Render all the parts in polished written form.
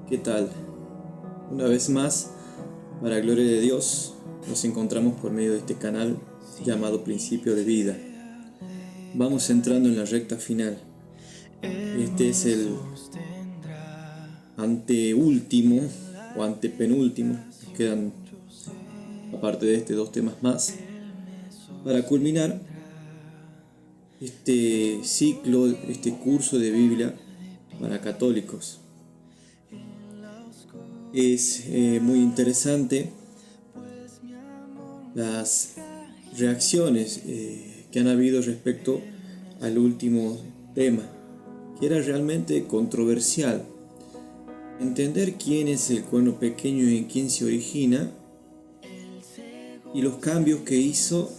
¿Qué tal? Una vez más, para gloria de Dios, nos encontramos por medio de este canal llamado Principio de Vida. Vamos entrando en la recta final. Este es el anteúltimo o antepenúltimo. Nos quedan, aparte de este, 2 temas más para culminar este ciclo, este curso de Biblia para católicos. Es muy interesante las reacciones que han habido respecto al último tema, que era realmente controversial. Entender quién es el cuerno pequeño y en quién se origina, y los cambios que hizo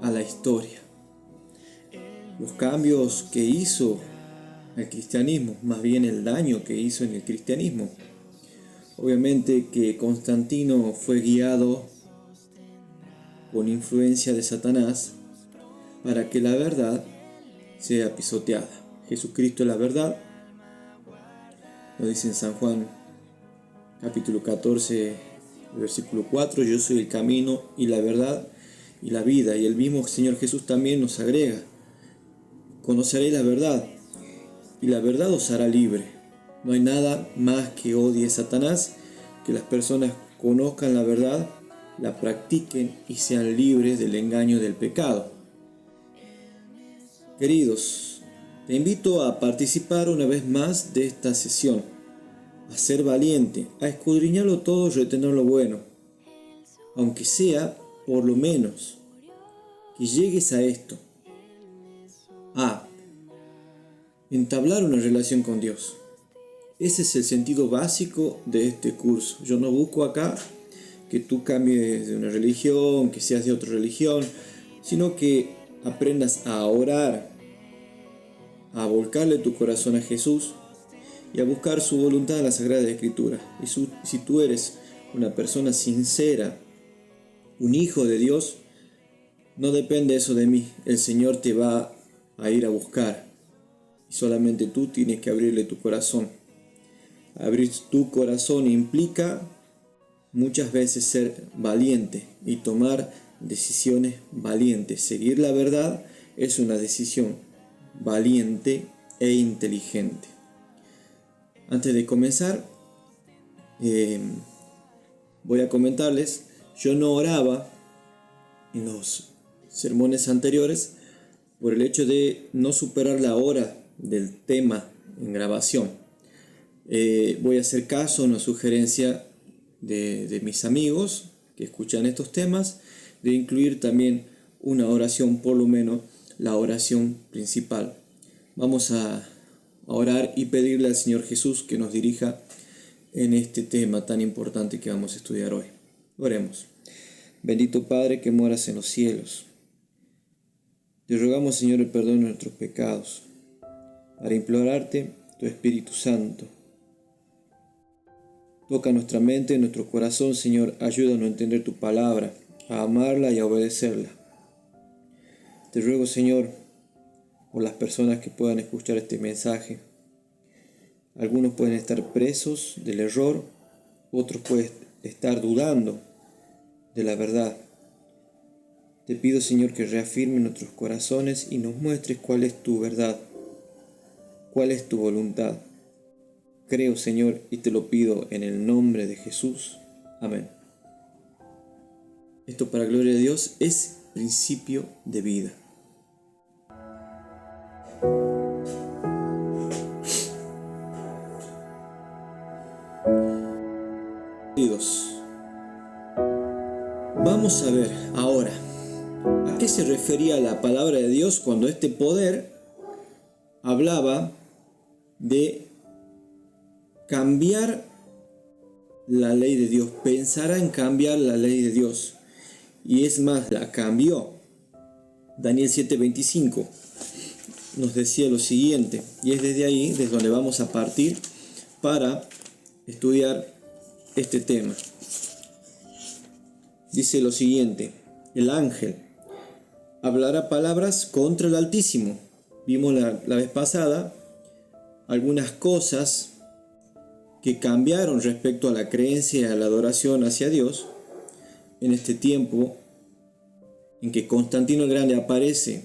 a la historia. Los cambios que hizo al cristianismo, más bien el daño que hizo en el cristianismo. Obviamente que Constantino fue guiado con influencia de Satanás para que la verdad sea pisoteada. Jesucristo es la verdad, lo dice en San Juan capítulo 14, versículo 4, yo soy el camino y la verdad y la vida. Y el mismo Señor Jesús también nos agrega, conoceréis la verdad y la verdad os hará libre. No hay nada más que odie a Satanás, que las personas conozcan la verdad, la practiquen y sean libres del engaño del pecado. Queridos, te invito a participar una vez más de esta sesión, a ser valiente, a escudriñarlo todo y retener lo bueno, aunque sea por lo menos que llegues a esto, a entablar una relación con Dios. Ese es el sentido básico de este curso. Yo no busco acá que tú cambies de una religión, que seas de otra religión, sino que aprendas a orar, a volcarle tu corazón a Jesús y a buscar su voluntad en la Sagrada Escritura. Y si tú eres una persona sincera, un hijo de Dios, no depende eso de mí. El Señor te va a ir a buscar y solamente tú tienes que abrirle tu corazón. Abrir tu corazón implica muchas veces ser valiente y tomar decisiones valientes. Seguir la verdad es una decisión valiente e inteligente. Antes de comenzar, voy a comentarles, yo no oraba en los sermones anteriores por el hecho de no superar la hora del tema en grabación. Voy a hacer caso a una sugerencia de mis amigos que escuchan estos temas, de incluir también una oración, por lo menos la oración principal. Vamos a orar y pedirle al Señor Jesús que nos dirija en este tema tan importante que vamos a estudiar hoy. Oremos. Bendito Padre que moras en los cielos, te rogamos, Señor, el perdón de nuestros pecados, para implorarte tu Espíritu Santo. Toca nuestra mente, nuestro corazón, Señor, ayúdanos a entender tu palabra, a amarla y a obedecerla. Te ruego, Señor, por las personas que puedan escuchar este mensaje. Algunos pueden estar presos del error, otros pueden estar dudando de la verdad. Te pido, Señor, que reafirme nuestros corazones y nos muestres cuál es tu verdad, cuál es tu voluntad. Creo, Señor, y te lo pido en el nombre de Jesús. Amén. Esto, para gloria de Dios, es principio de vida. Queridos, vamos a ver ahora a qué se refería la palabra de Dios cuando este poder hablaba de cambiar la ley de Dios, pensará en cambiar la ley de Dios. Y es más, la cambió. Daniel 7:25 nos decía lo siguiente, y es desde ahí, desde donde vamos a partir para estudiar este tema. Dice lo siguiente: el ángel hablará palabras contra el Altísimo. Vimos la vez pasada algunas cosas que cambiaron respecto a la creencia y a la adoración hacia Dios en este tiempo en que Constantino el Grande aparece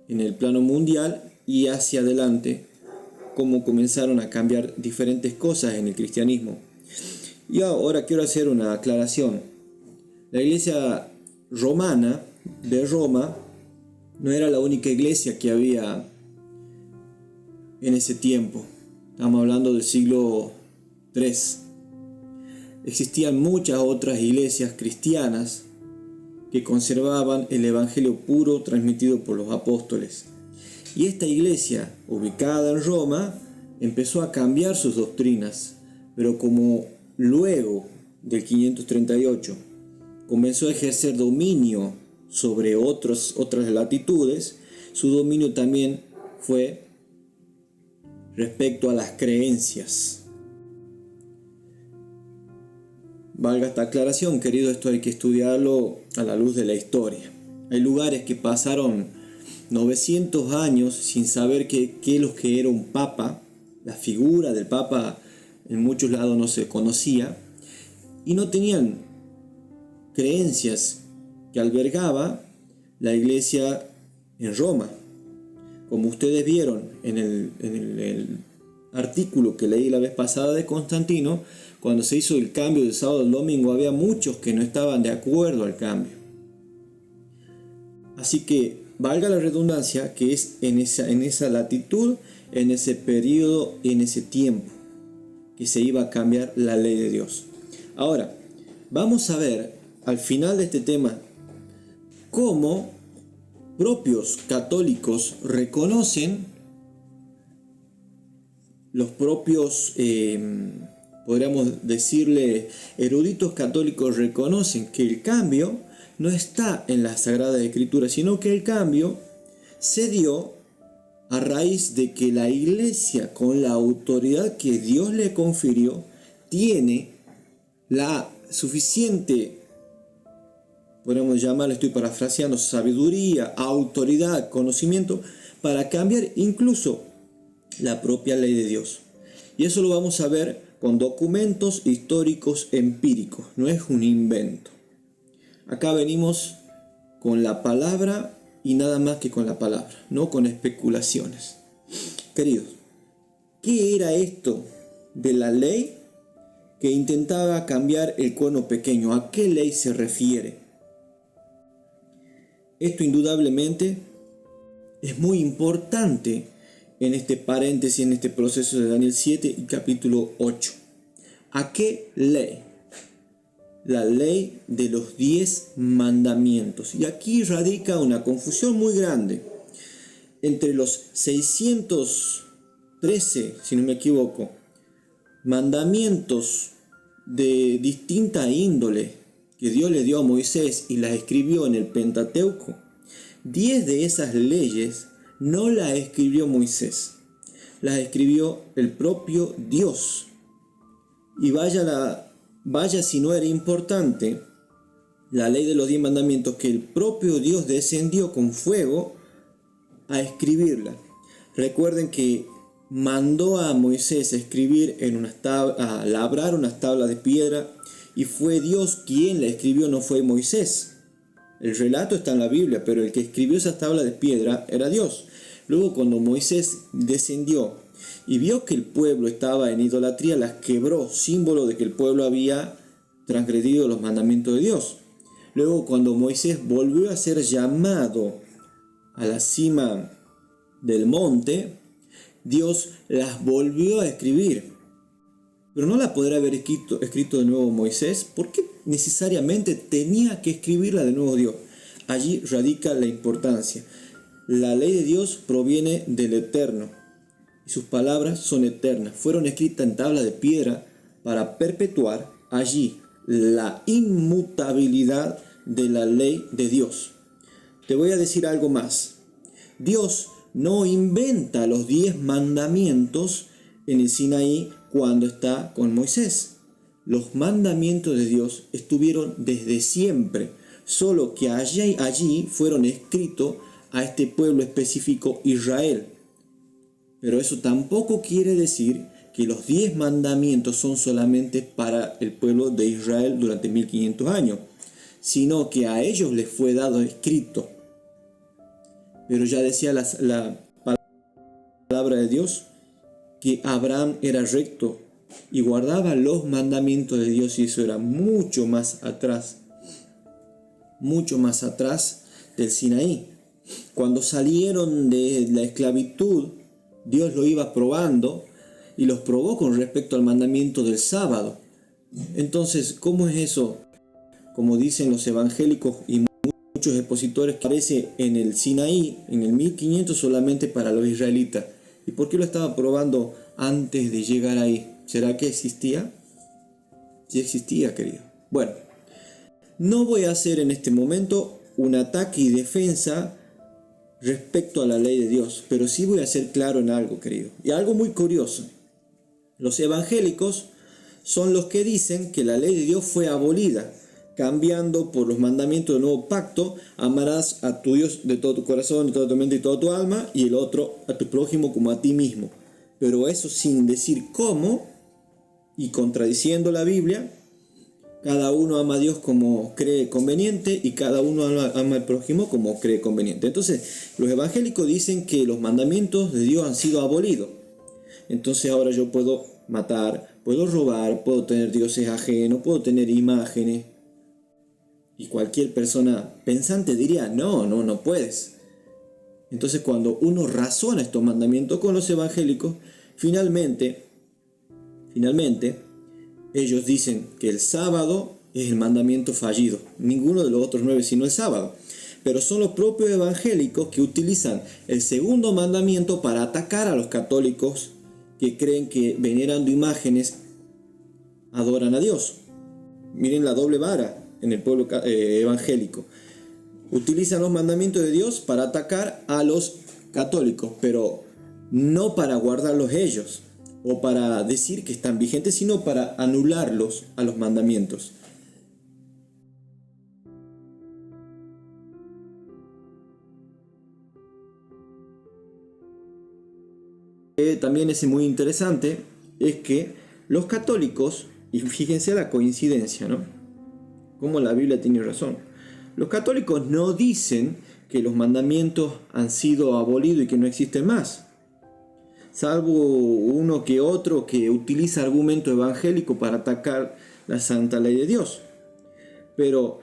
en el plano mundial y hacia adelante, cómo comenzaron a cambiar diferentes cosas en el cristianismo. Y ahora quiero hacer una aclaración. La iglesia romana de Roma no era la única iglesia que había en ese tiempo. Estamos hablando del siglo III. Existían muchas otras iglesias cristianas que conservaban el evangelio puro transmitido por los apóstoles. Y esta iglesia, ubicada en Roma, empezó a cambiar sus doctrinas, pero como luego del 538 comenzó a ejercer dominio sobre otras latitudes, su dominio también fue respecto a las creencias. Valga esta aclaración, querido, esto hay que estudiarlo a la luz de la historia. Hay lugares que pasaron 900 años sin saber qué es lo que era un papa. La figura del papa en muchos lados no se conocía y no tenían creencias que albergaba la iglesia en Roma. Como ustedes vieron en el artículo que leí la vez pasada de Constantino, cuando se hizo el cambio del sábado al domingo, había muchos que no estaban de acuerdo al cambio. Así que, valga la redundancia, que es en esa latitud, en ese periodo, en ese tiempo, que se iba a cambiar la ley de Dios. Ahora, vamos a ver, al final de este tema, cómo propios católicos reconocen, los propios, podríamos decirle, eruditos católicos reconocen que el cambio no está en la Sagrada Escritura, sino que el cambio se dio a raíz de que la iglesia, con la autoridad que Dios le confirió, tiene la suficiente, podemos llamarlo, estoy parafraseando, sabiduría, autoridad, conocimiento, para cambiar incluso la propia ley de Dios. Y eso lo vamos a ver con documentos históricos empíricos, no es un invento. Acá venimos con la palabra y nada más que con la palabra, no con especulaciones. Queridos, ¿qué era esto de la ley que intentaba cambiar el cuerno pequeño? ¿A qué ley se refiere? Esto indudablemente es muy importante en este paréntesis, en este proceso de Daniel 7 y capítulo 8. ¿A qué ley? La ley de los 10 mandamientos. Y aquí radica una confusión muy grande entre los 613, si no me equivoco, mandamientos de distinta índole que Dios le dio a Moisés y las escribió en el Pentateuco. 10 de esas leyes no las escribió Moisés, las escribió el propio Dios. Y vaya si no era importante la ley de los 10 mandamientos, que el propio Dios descendió con fuego a escribirla. Recuerden que mandó a Moisés a escribir a labrar unas tablas de piedra, y fue Dios quien la escribió, no fue Moisés. El relato está en la Biblia, pero el que escribió esas tablas de piedra era Dios. Luego, cuando Moisés descendió y vio que el pueblo estaba en idolatría, las quebró, símbolo de que el pueblo había transgredido los mandamientos de Dios. Luego, cuando Moisés volvió a ser llamado a la cima del monte, Dios las volvió a escribir. Pero no la podrá haber escrito de nuevo Moisés. ¿Por qué necesariamente tenía que escribirla de nuevo Dios? Allí radica la importancia. La ley de Dios proviene del Eterno y sus palabras son eternas. Fueron escritas en tabla de piedra para perpetuar allí la inmutabilidad de la ley de Dios. Te voy a decir algo más. Dios no inventa los 10 mandamientos en el Sinaí cuando está con Moisés. Los mandamientos de Dios estuvieron desde siempre, solo que allí fueron escritos a este pueblo específico, Israel. Pero eso tampoco quiere decir que los 10 mandamientos son solamente para el pueblo de Israel durante 1500 años, sino que a ellos les fue dado escrito. Pero ya decía la palabra de Dios que Abraham era recto y guardaba los mandamientos de Dios, y eso era mucho más atrás del Sinaí. Cuando salieron de la esclavitud, Dios lo iba probando y los probó con respecto al mandamiento del sábado. Entonces, ¿cómo es eso? Como dicen los evangélicos y muchos expositores, que aparece en el Sinaí, en el 1500, solamente para los israelitas. ¿Y por qué lo estaba probando antes de llegar ahí? ¿Será que existía? Sí existía, querido. Bueno, no voy a hacer en este momento un ataque y defensa respecto a la ley de Dios, pero sí voy a ser claro en algo, querido. Y algo muy curioso. Los evangélicos son los que dicen que la ley de Dios fue abolida, cambiando por los mandamientos del nuevo pacto: amarás a tu Dios de todo tu corazón, de toda tu mente y toda tu alma, y el otro a tu prójimo como a ti mismo. Pero eso sin decir cómo, y contradiciendo la Biblia. Cada uno ama a Dios como cree conveniente y cada uno ama al prójimo como cree conveniente. Entonces, los evangélicos dicen que los mandamientos de Dios han sido abolidos. Entonces ahora yo puedo matar, puedo robar, puedo tener dioses ajenos, puedo tener imágenes. Y cualquier persona pensante diría, no puedes. Entonces, cuando uno razona estos mandamientos con los evangélicos, finalmente, ellos dicen que el sábado es el mandamiento fallido. Ninguno de los otros 9 sino el sábado. Pero son los propios evangélicos que utilizan el segundo mandamiento para atacar a los católicos que creen que venerando imágenes adoran a Dios. Miren la doble vara en el pueblo evangélico. Utilizan los mandamientos de Dios para atacar a los católicos, pero no para guardarlos ellos o para decir que están vigentes, sino para anularlos a los mandamientos. También es muy interesante es que los católicos, y fíjense la coincidencia, ¿no? Cómo la Biblia tiene razón. Los católicos no dicen que los mandamientos han sido abolidos y que no existen más, salvo uno que otro que utiliza argumento evangélico para atacar la santa ley de Dios. Pero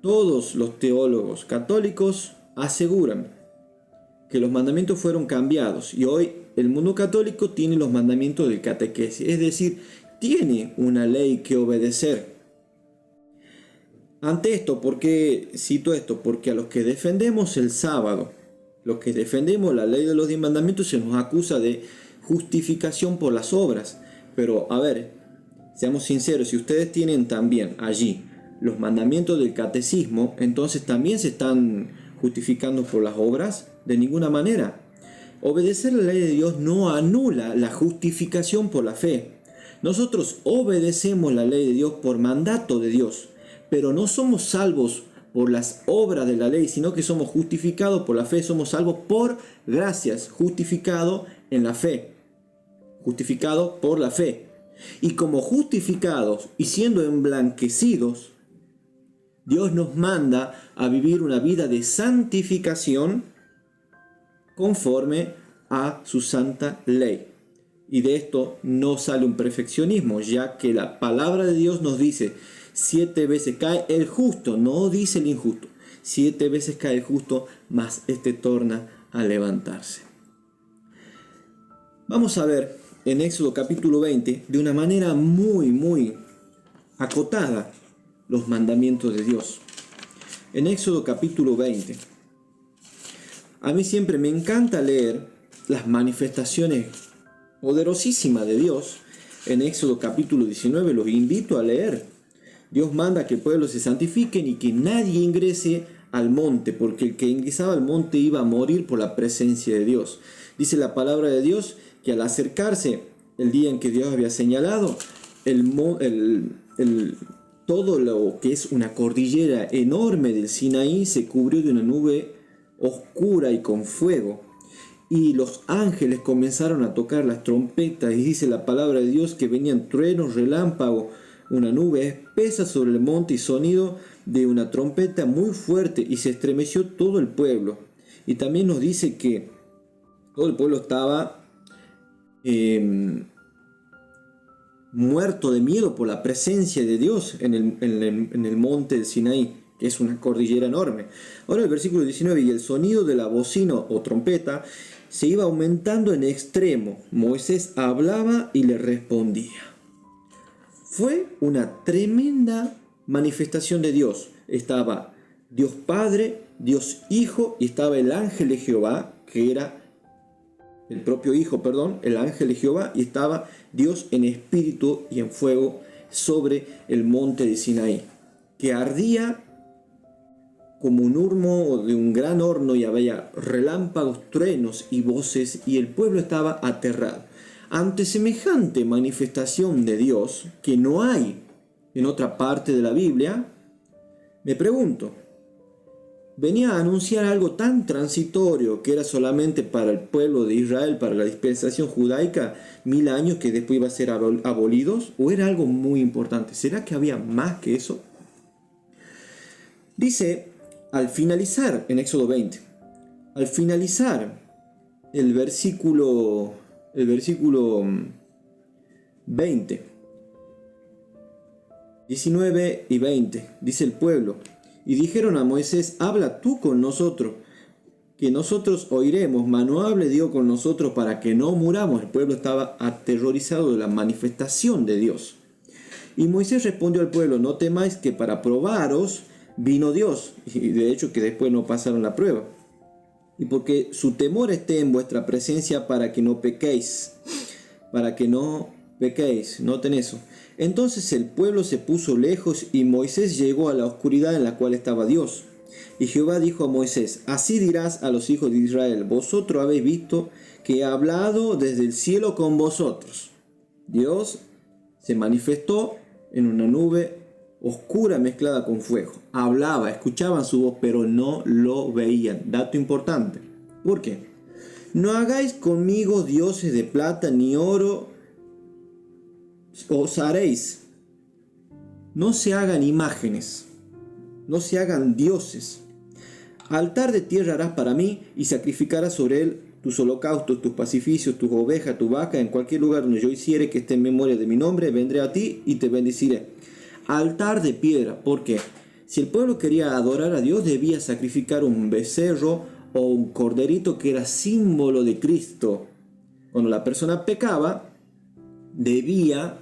todos los teólogos católicos aseguran que los mandamientos fueron cambiados y hoy el mundo católico tiene los mandamientos del catequesis, es decir, tiene una ley que obedecer. Ante esto, ¿por qué cito esto? Porque a los que defendemos el sábado, los que defendemos la ley de los 10 mandamientos, se nos acusa de justificación por las obras. Pero a ver, seamos sinceros, si ustedes tienen también allí los mandamientos del catecismo, entonces también se están justificando por las obras. De ninguna manera. Obedecer la ley de Dios no anula la justificación por la fe. Nosotros obedecemos la ley de Dios por mandato de Dios, pero no somos salvos por las obras de la ley, sino que somos justificados por la fe. Somos salvos por gracias, justificado en la fe, justificado por la fe. Y como justificados y siendo emblanquecidos, Dios nos manda a vivir una vida de santificación conforme a su santa ley. Y de esto no sale un perfeccionismo, ya que la palabra de Dios nos dice 7 veces cae el justo, no dice el injusto. 7 veces cae el justo, mas este torna a levantarse. Vamos a ver en Éxodo capítulo 20 de una manera muy acotada los mandamientos de Dios. En Éxodo capítulo 20, a mí siempre me encanta leer las manifestaciones poderosísimas de Dios. En Éxodo capítulo 19 los invito a leer. Dios manda que el pueblo se santifiquen y que nadie ingrese al monte, porque el que ingresaba al monte iba a morir por la presencia de Dios. Dice la palabra de Dios que al acercarse el día en que Dios había señalado, todo lo que es una cordillera enorme del Sinaí se cubrió de una nube oscura y con fuego. y los ángeles comenzaron a tocar las trompetas, y dice la palabra de Dios que venían truenos, relámpagos, una nube espesa sobre el monte y sonido de una trompeta muy fuerte, y se estremeció todo el pueblo. Y también nos dice que todo el pueblo estaba muerto de miedo por la presencia de Dios en el monte del Sinaí, que es una cordillera enorme. Ahora el versículo 19, y el sonido de la bocina o trompeta se iba aumentando en extremo. Moisés hablaba y le respondía. Fue una tremenda manifestación de Dios. Estaba Dios Padre, Dios Hijo, y estaba el ángel de Jehová, que era el propio Hijo, el ángel de Jehová, y estaba Dios en espíritu y en fuego sobre el monte de Sinaí, que ardía como un humo de un gran horno, y había relámpagos, truenos y voces, y el pueblo estaba aterrado. Ante semejante manifestación de Dios, que no hay en otra parte de la Biblia, me pregunto, venía a anunciar algo tan transitorio que era solamente para el pueblo de Israel, para la dispensación judaica, 1000 años que después iba a ser abolidos, o era algo muy importante. ¿Será que había más que eso? Dice, al finalizar, en Éxodo 20, al finalizar el versículo 20, 19 y 20, dice el pueblo, y dijeron a Moisés, habla tú con nosotros, que nosotros oiremos, mas no hable Dios con nosotros para que no muramos. El pueblo estaba aterrorizado de la manifestación de Dios. Y Moisés respondió al pueblo, no temáis, que para probaros vino Dios, y de hecho que después no pasaron la prueba, y porque su temor esté en vuestra presencia para que no pequéis, noten eso. Entonces el pueblo se puso lejos, y Moisés llegó a la oscuridad en la cual estaba Dios. Y Jehová dijo a Moisés, así dirás a los hijos de Israel, vosotros habéis visto que he hablado desde el cielo con vosotros. Dios se manifestó en una nube oscura mezclada con fuego. Hablaba, escuchaban su voz, pero no lo veían. Dato importante. ¿Por qué? No hagáis conmigo dioses de plata ni oro, os haréis. No se hagan imágenes, no se hagan dioses. Altar de tierra harás para mí, y sacrificarás sobre él tus holocaustos, tus pacificios, tus ovejas, tu vaca, en cualquier lugar donde yo hiciere que esté en memoria de mi nombre, vendré a ti y te bendeciré. Altar de piedra, porque si el pueblo quería adorar a Dios, debía sacrificar un becerro o un corderito que era símbolo de Cristo. Cuando la persona pecaba, debía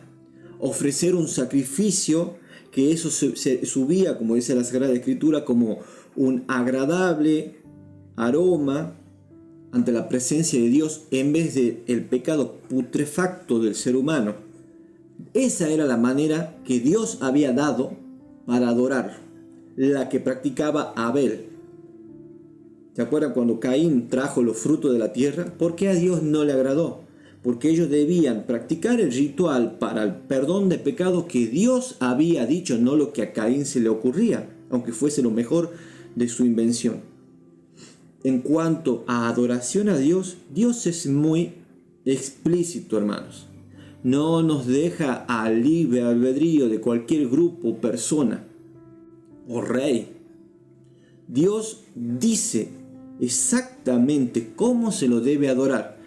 ofrecer un sacrificio, que eso se subía, como dice la Sagrada Escritura, como un agradable aroma ante la presencia de Dios, en vez del pecado putrefacto del ser humano. Esa era la manera que Dios había dado para adorar, la que practicaba Abel. ¿Se acuerdan cuando Caín trajo los frutos de la tierra? ¿Por qué a Dios no le agradó? Porque ellos debían practicar el ritual para el perdón de pecados que Dios había dicho, no lo que a Caín se le ocurría, aunque fuese lo mejor de su invención. En cuanto a adoración a Dios, Dios es muy explícito, hermanos. No nos deja al libre albedrío de cualquier grupo, persona o rey. Dios dice exactamente cómo se lo debe adorar.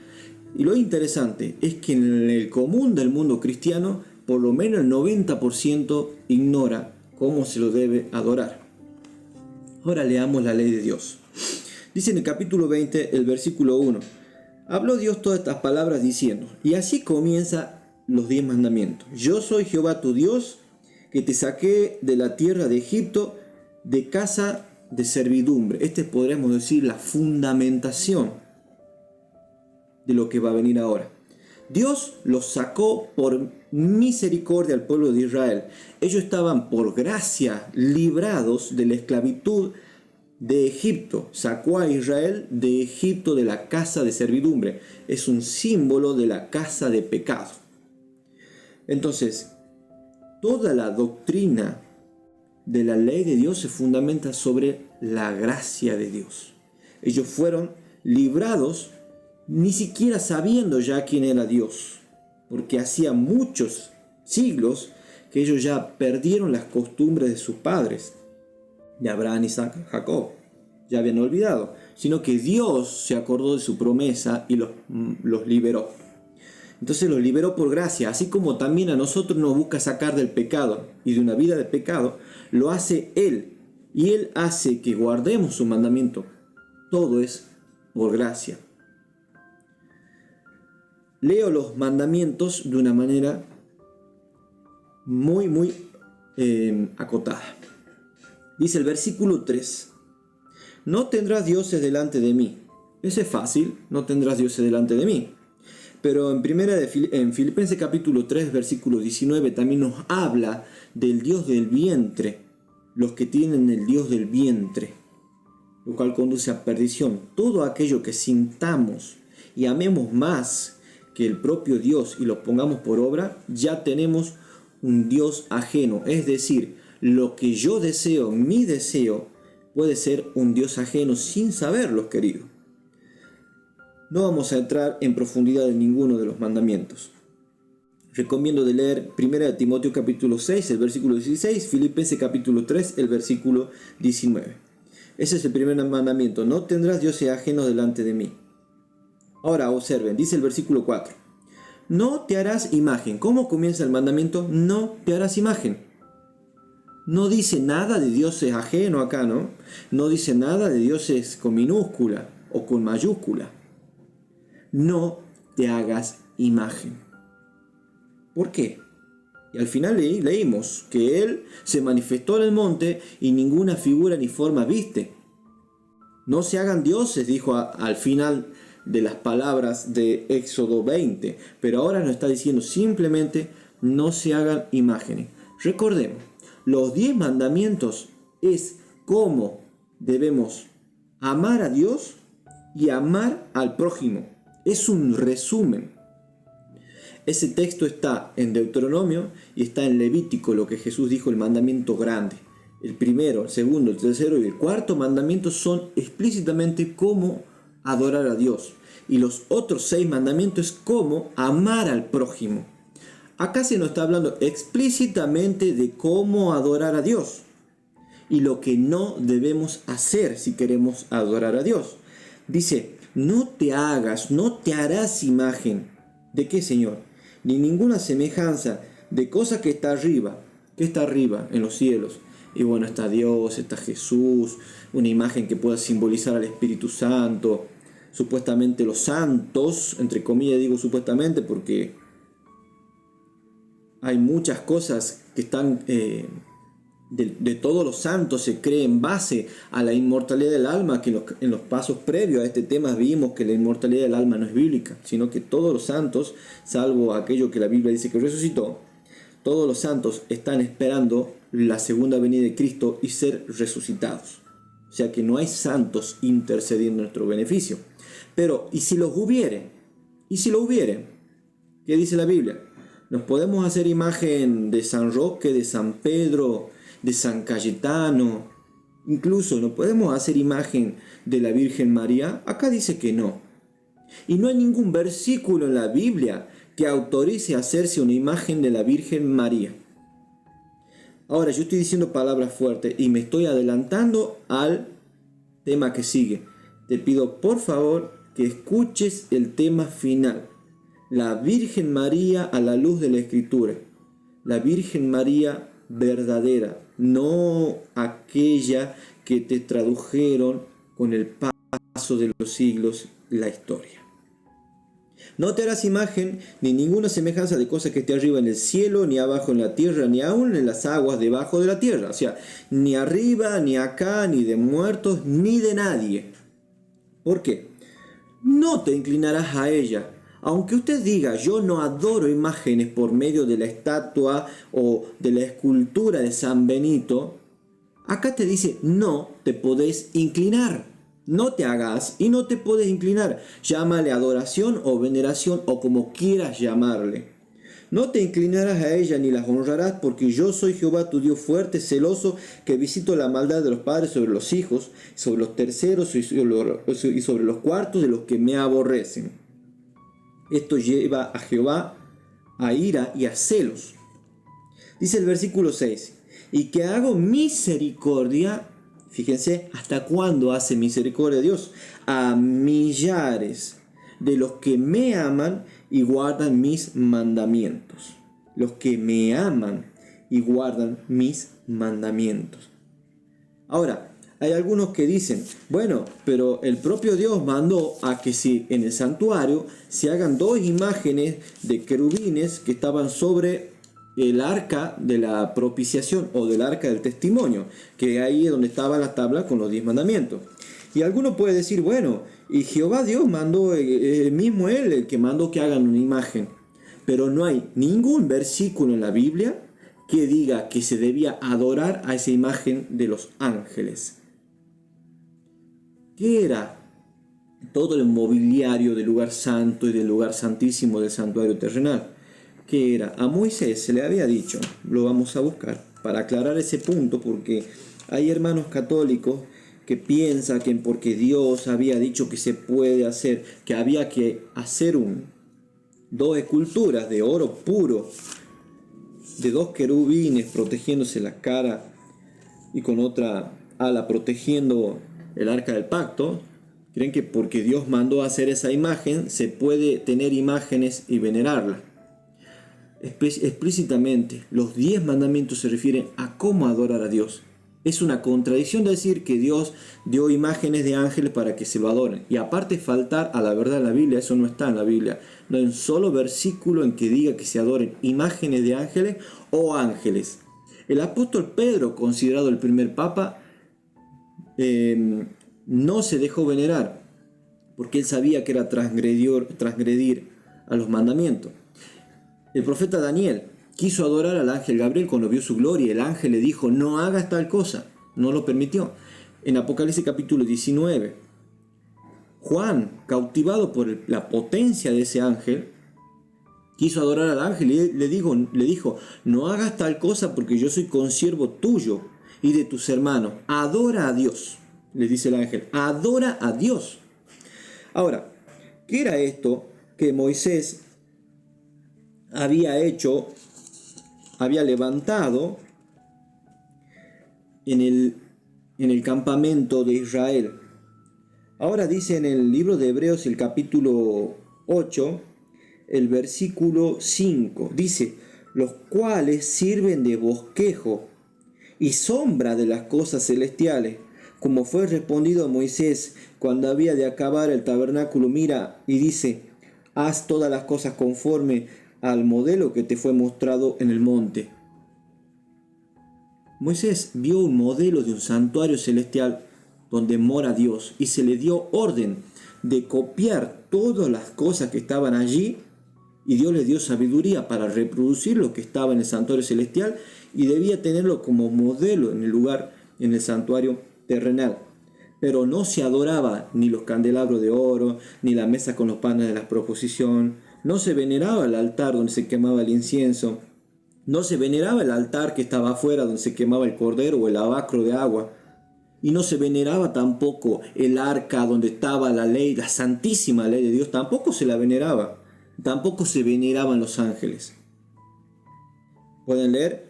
Y lo interesante es que en el común del mundo cristiano, por lo menos el 90% ignora cómo se lo debe adorar. Ahora leamos la ley de Dios. Dice en el capítulo 20, el versículo 1. Habló Dios todas estas palabras diciendo, y así comienza los 10 mandamientos. Yo soy Jehová tu Dios, que te saqué de la tierra de Egipto, de casa de servidumbre. Podríamos decir la fundamentación de lo que va a venir ahora. Dios los sacó por misericordia al pueblo de Israel. Ellos estaban por gracia librados de la esclavitud de Egipto. Sacó a Israel de Egipto, de la casa de servidumbre. Es un símbolo de la casa de pecado. Entonces, toda la doctrina de la ley de Dios se fundamenta sobre la gracia de Dios. Ellos fueron librados ni siquiera sabiendo ya quién era Dios, porque hacía muchos siglos que ellos ya perdieron las costumbres de sus padres, de Abraham, Isaac, Jacob. Ya habían olvidado, sino que Dios se acordó de su promesa y los liberó. Entonces los liberó por gracia, así como también a nosotros nos busca sacar del pecado y de una vida de pecado, lo hace Él. Y Él hace que guardemos su mandamiento. Todo es por gracia. Leo los mandamientos de una manera muy acotada. Dice el versículo 3. No tendrás dioses delante de mí. Ese es fácil, no tendrás dioses delante de mí. Pero en Filipenses capítulo 3, versículo 19, también nos habla del Dios del vientre, los que tienen el Dios del vientre, lo cual conduce a perdición. Todo aquello que sintamos y amemos más que el propio Dios y lo pongamos por obra, ya tenemos un Dios ajeno. Es decir, lo que yo deseo, mi deseo, puede ser un Dios ajeno sin saberlo, querido. No vamos a entrar en profundidad en ninguno de los mandamientos. Recomiendo de leer 1 Timoteo capítulo 6, el versículo 16, Filipenses capítulo 3, el versículo 19. Ese es el primer mandamiento: no tendrás dioses ajenos delante de mí. Ahora observen, dice el versículo 4. No te harás imagen. ¿Cómo comienza el mandamiento? No te harás imagen. No dice nada de dioses ajenos acá, ¿no? No dice nada de dioses con minúscula o con mayúscula. No te hagas imagen. ¿Por qué? Y al final leímos que Él se manifestó en el monte y ninguna figura ni forma viste. No se hagan dioses, dijo al final de las palabras de Éxodo 20. Pero ahora nos está diciendo simplemente no se hagan imágenes. Recordemos, los 10 mandamientos es cómo debemos amar a Dios y amar al prójimo. Es un resumen. Ese texto está en Deuteronomio y está en Levítico, lo que Jesús dijo, el mandamiento grande. El primero, el segundo, el tercero y el cuarto mandamiento son explícitamente cómo adorar a Dios. Y los otros 6 mandamientos es cómo amar al prójimo. Acá se nos está hablando explícitamente de cómo adorar a Dios y lo que no debemos hacer si queremos adorar a Dios. Dice, no te harás imagen. ¿De qué, Señor? Ni ninguna semejanza de cosa que está arriba. ¿Qué está arriba? En los cielos. Y bueno, está Dios, está Jesús, una imagen que pueda simbolizar al Espíritu Santo. Supuestamente los santos, entre comillas digo supuestamente porque hay muchas cosas que están... De todos los santos se cree en base a la inmortalidad del alma, que en los pasos previos a este tema vimos que la inmortalidad del alma no es bíblica, sino que todos los santos, salvo aquello que la Biblia dice que resucitó, todos los santos están esperando la segunda venida de Cristo y ser resucitados. O sea que no hay santos intercediendo en nuestro beneficio. Pero, ¿y si los hubiere? ¿Y si lo hubiere? ¿Qué dice la Biblia? Nos podemos hacer imagen de San Roque, de San Pedro, de San Cayetano, incluso no podemos hacer imagen de la Virgen María. Acá dice que no. Y no hay ningún versículo en la Biblia que autorice hacerse una imagen de la Virgen María. Ahora, yo estoy diciendo palabras fuertes y me estoy adelantando al tema que sigue. Te pido por favor que escuches el tema final. La Virgen María a la luz de la Escritura. La Virgen María verdadera, no aquella que te tradujeron con el paso de los siglos la historia. No te harás imagen ni ninguna semejanza de cosa que esté arriba en el cielo, ni abajo en la tierra, ni aún en las aguas debajo de la tierra. O sea, ni arriba, ni acá, ni de muertos, ni de nadie. ¿Por qué? No te inclinarás a ella. Aunque usted diga, yo no adoro imágenes por medio de la estatua o de la escultura de San Benito, acá te dice, no te podés inclinar. No te hagas y no te podés inclinar. Llámale adoración o veneración o como quieras llamarle. No te inclinarás a ella ni las honrarás, porque yo soy Jehová tu Dios fuerte, celoso, que visito la maldad de los padres sobre los hijos, sobre los terceros y sobre los cuartos de los que me aborrecen. Esto lleva a Jehová a ira y a celos. Dice el versículo 6, y que hago misericordia, fíjense, ¿hasta cuándo hace misericordia Dios? A millares de los que me aman y guardan mis mandamientos. Los que me aman y guardan mis mandamientos. Ahora, hay algunos que dicen, bueno, pero el propio Dios mandó a que si en el santuario se hagan dos imágenes de querubines que estaban sobre el arca de la propiciación o del arca del testimonio, que ahí es donde estaba la tabla con los 10 mandamientos. Y alguno puede decir, bueno, y Jehová Dios mandó, mismo Él el que mandó que hagan una imagen. Pero no hay ningún versículo en la Biblia que diga que se debía adorar a esa imagen de los ángeles. ¿Qué era todo el mobiliario del lugar santo y del lugar santísimo del santuario terrenal? ¿Qué era? A Moisés se le había dicho, lo vamos a buscar, para aclarar ese punto, porque hay hermanos católicos que piensan que porque Dios había dicho que se puede hacer, que había que hacer dos esculturas de oro puro, de dos querubines protegiéndose la cara y con otra ala protegiendo el arca del pacto. Creen que porque Dios mandó a hacer esa imagen, se puede tener imágenes y venerarla. Explícitamente, los 10 mandamientos se refieren a cómo adorar a Dios. Es una contradicción decir que Dios dio imágenes de ángeles para que se lo adoren. Y aparte faltar a la verdad en la Biblia, eso no está en la Biblia. No hay un solo versículo en que diga que se adoren imágenes de ángeles o ángeles. El apóstol Pedro, considerado el primer papa, no se dejó venerar, porque él sabía que era transgredir a los mandamientos. El profeta Daniel quiso adorar al ángel Gabriel cuando vio su gloria. El ángel le dijo, no hagas tal cosa. No lo permitió. En Apocalipsis capítulo 19, Juan, cautivado por la potencia de ese ángel, quiso adorar al ángel y le dijo, no hagas tal cosa porque yo soy consiervo tuyo y de tus hermanos. Adora a Dios, le dice el ángel. Adora a Dios. Ahora, ¿qué era esto que Moisés había hecho? Había levantado en el campamento de Israel. Ahora dice en el libro de Hebreos, el capítulo 8, el versículo 5, dice, los cuales sirven de bosquejo y sombra de las cosas celestiales, como fue respondido a Moisés cuando había de acabar el tabernáculo. Mira, y dice, haz todas las cosas conforme al modelo que te fue mostrado en el monte. Moisés vio un modelo de un santuario celestial donde mora Dios y se le dio orden de copiar todas las cosas que estaban allí, y Dios le dio sabiduría para reproducir lo que estaba en el santuario celestial y debía tenerlo como modelo en el lugar, en el santuario terrenal. Pero no se adoraba ni los candelabros de oro, ni la mesa con los panes de la proposición. No se veneraba el altar donde se quemaba el incienso. No se veneraba el altar que estaba afuera donde se quemaba el cordero o el lavacro de agua. Y no se veneraba tampoco el arca donde estaba la ley, la santísima ley de Dios. Tampoco se la veneraba. Tampoco se veneraban los ángeles. Pueden leer,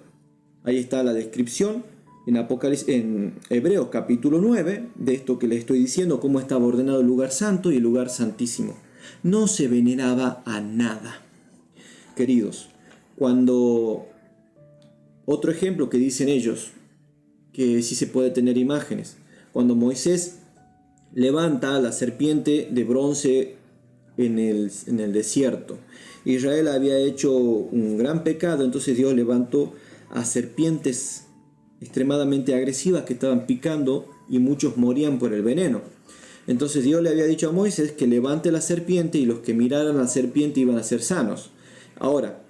ahí está la descripción en Hebreos capítulo 9 de esto que les estoy diciendo, cómo estaba ordenado el lugar santo y el lugar santísimo. No se veneraba a nada. Queridos, cuando otro ejemplo que dicen ellos, que sí se puede tener imágenes, cuando Moisés levanta la serpiente de bronce en el desierto. Israel había hecho un gran pecado, entonces Dios levantó a serpientes extremadamente agresivas que estaban picando y muchos morían por el veneno. Entonces Dios le había dicho a Moisés que levante la serpiente y los que miraran a la serpiente iban a ser sanos. Ahora,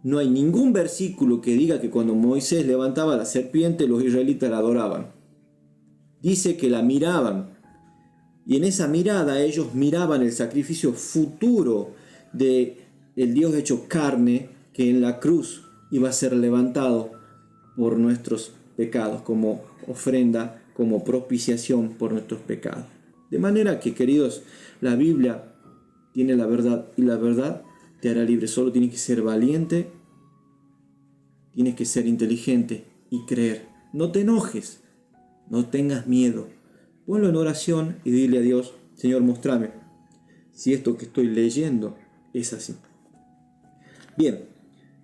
no hay ningún versículo que diga que cuando Moisés levantaba la serpiente los israelitas la adoraban. Dice que la miraban. Y en esa mirada ellos miraban el sacrificio futuro de el Dios hecho carne que en la cruz iba a ser levantado por nuestros pecados, como ofrenda, como propiciación por nuestros pecados. De manera que, queridos, la Biblia tiene la verdad y la verdad te hará libre. Solo tienes que ser valiente, tienes que ser inteligente y creer. No te enojes, no tengas miedo. Ponlo en oración y dile a Dios: Señor, mostrame si esto que estoy leyendo es así. Bien,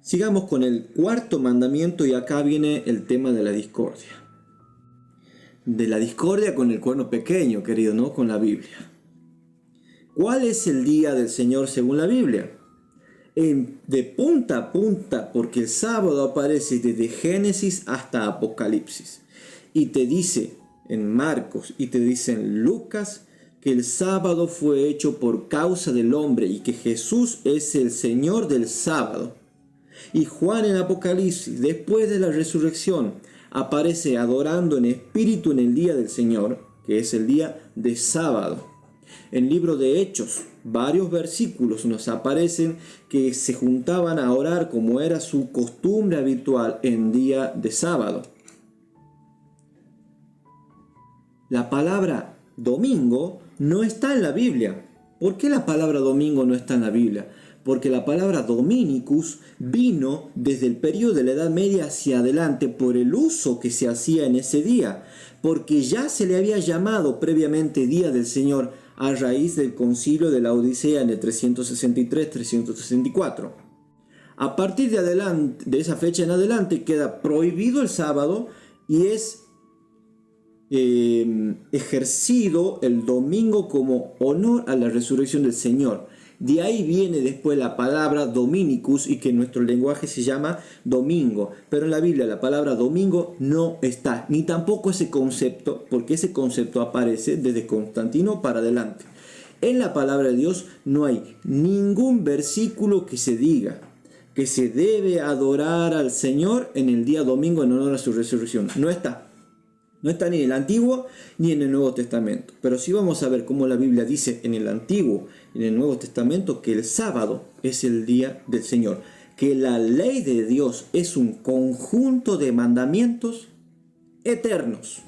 sigamos con el cuarto mandamiento y acá viene el tema de la discordia. De la discordia con el cuerno pequeño, querido, no con la Biblia. ¿Cuál es el día del Señor según la Biblia? De punta a punta, porque el sábado aparece desde Génesis hasta Apocalipsis. Y te dice en Marcos y te dice en Lucas que el sábado fue hecho por causa del hombre y que Jesús es el Señor del sábado. Y Juan en Apocalipsis, después de la resurrección, aparece adorando en espíritu en el día del Señor, que es el día de sábado. En el libro de Hechos, varios versículos nos aparecen que se juntaban a orar como era su costumbre habitual en día de sábado. La palabra domingo no está en la Biblia. ¿Por qué la palabra domingo no está en la Biblia? Porque la palabra dominicus vino desde el periodo de la Edad Media hacia adelante por el uso que se hacía en ese día, porque ya se le había llamado previamente Día del Señor a raíz del concilio de la Odisea en el 363-364. A partir de esa fecha en adelante queda prohibido el sábado y es ejercido el domingo como honor a la resurrección del Señor. De ahí viene después la palabra dominicus y que en nuestro lenguaje se llama domingo. Pero en la Biblia la palabra domingo no está, ni tampoco ese concepto, porque ese concepto aparece desde Constantino para adelante. En la palabra de Dios no hay ningún versículo que se diga que se debe adorar al Señor en el día domingo en honor a su resurrección. No está. No está ni en el Antiguo ni en el Nuevo Testamento. Pero sí vamos a ver cómo la Biblia dice en el Antiguo y en el Nuevo Testamento que el sábado es el día del Señor. Que la ley de Dios es un conjunto de mandamientos eternos.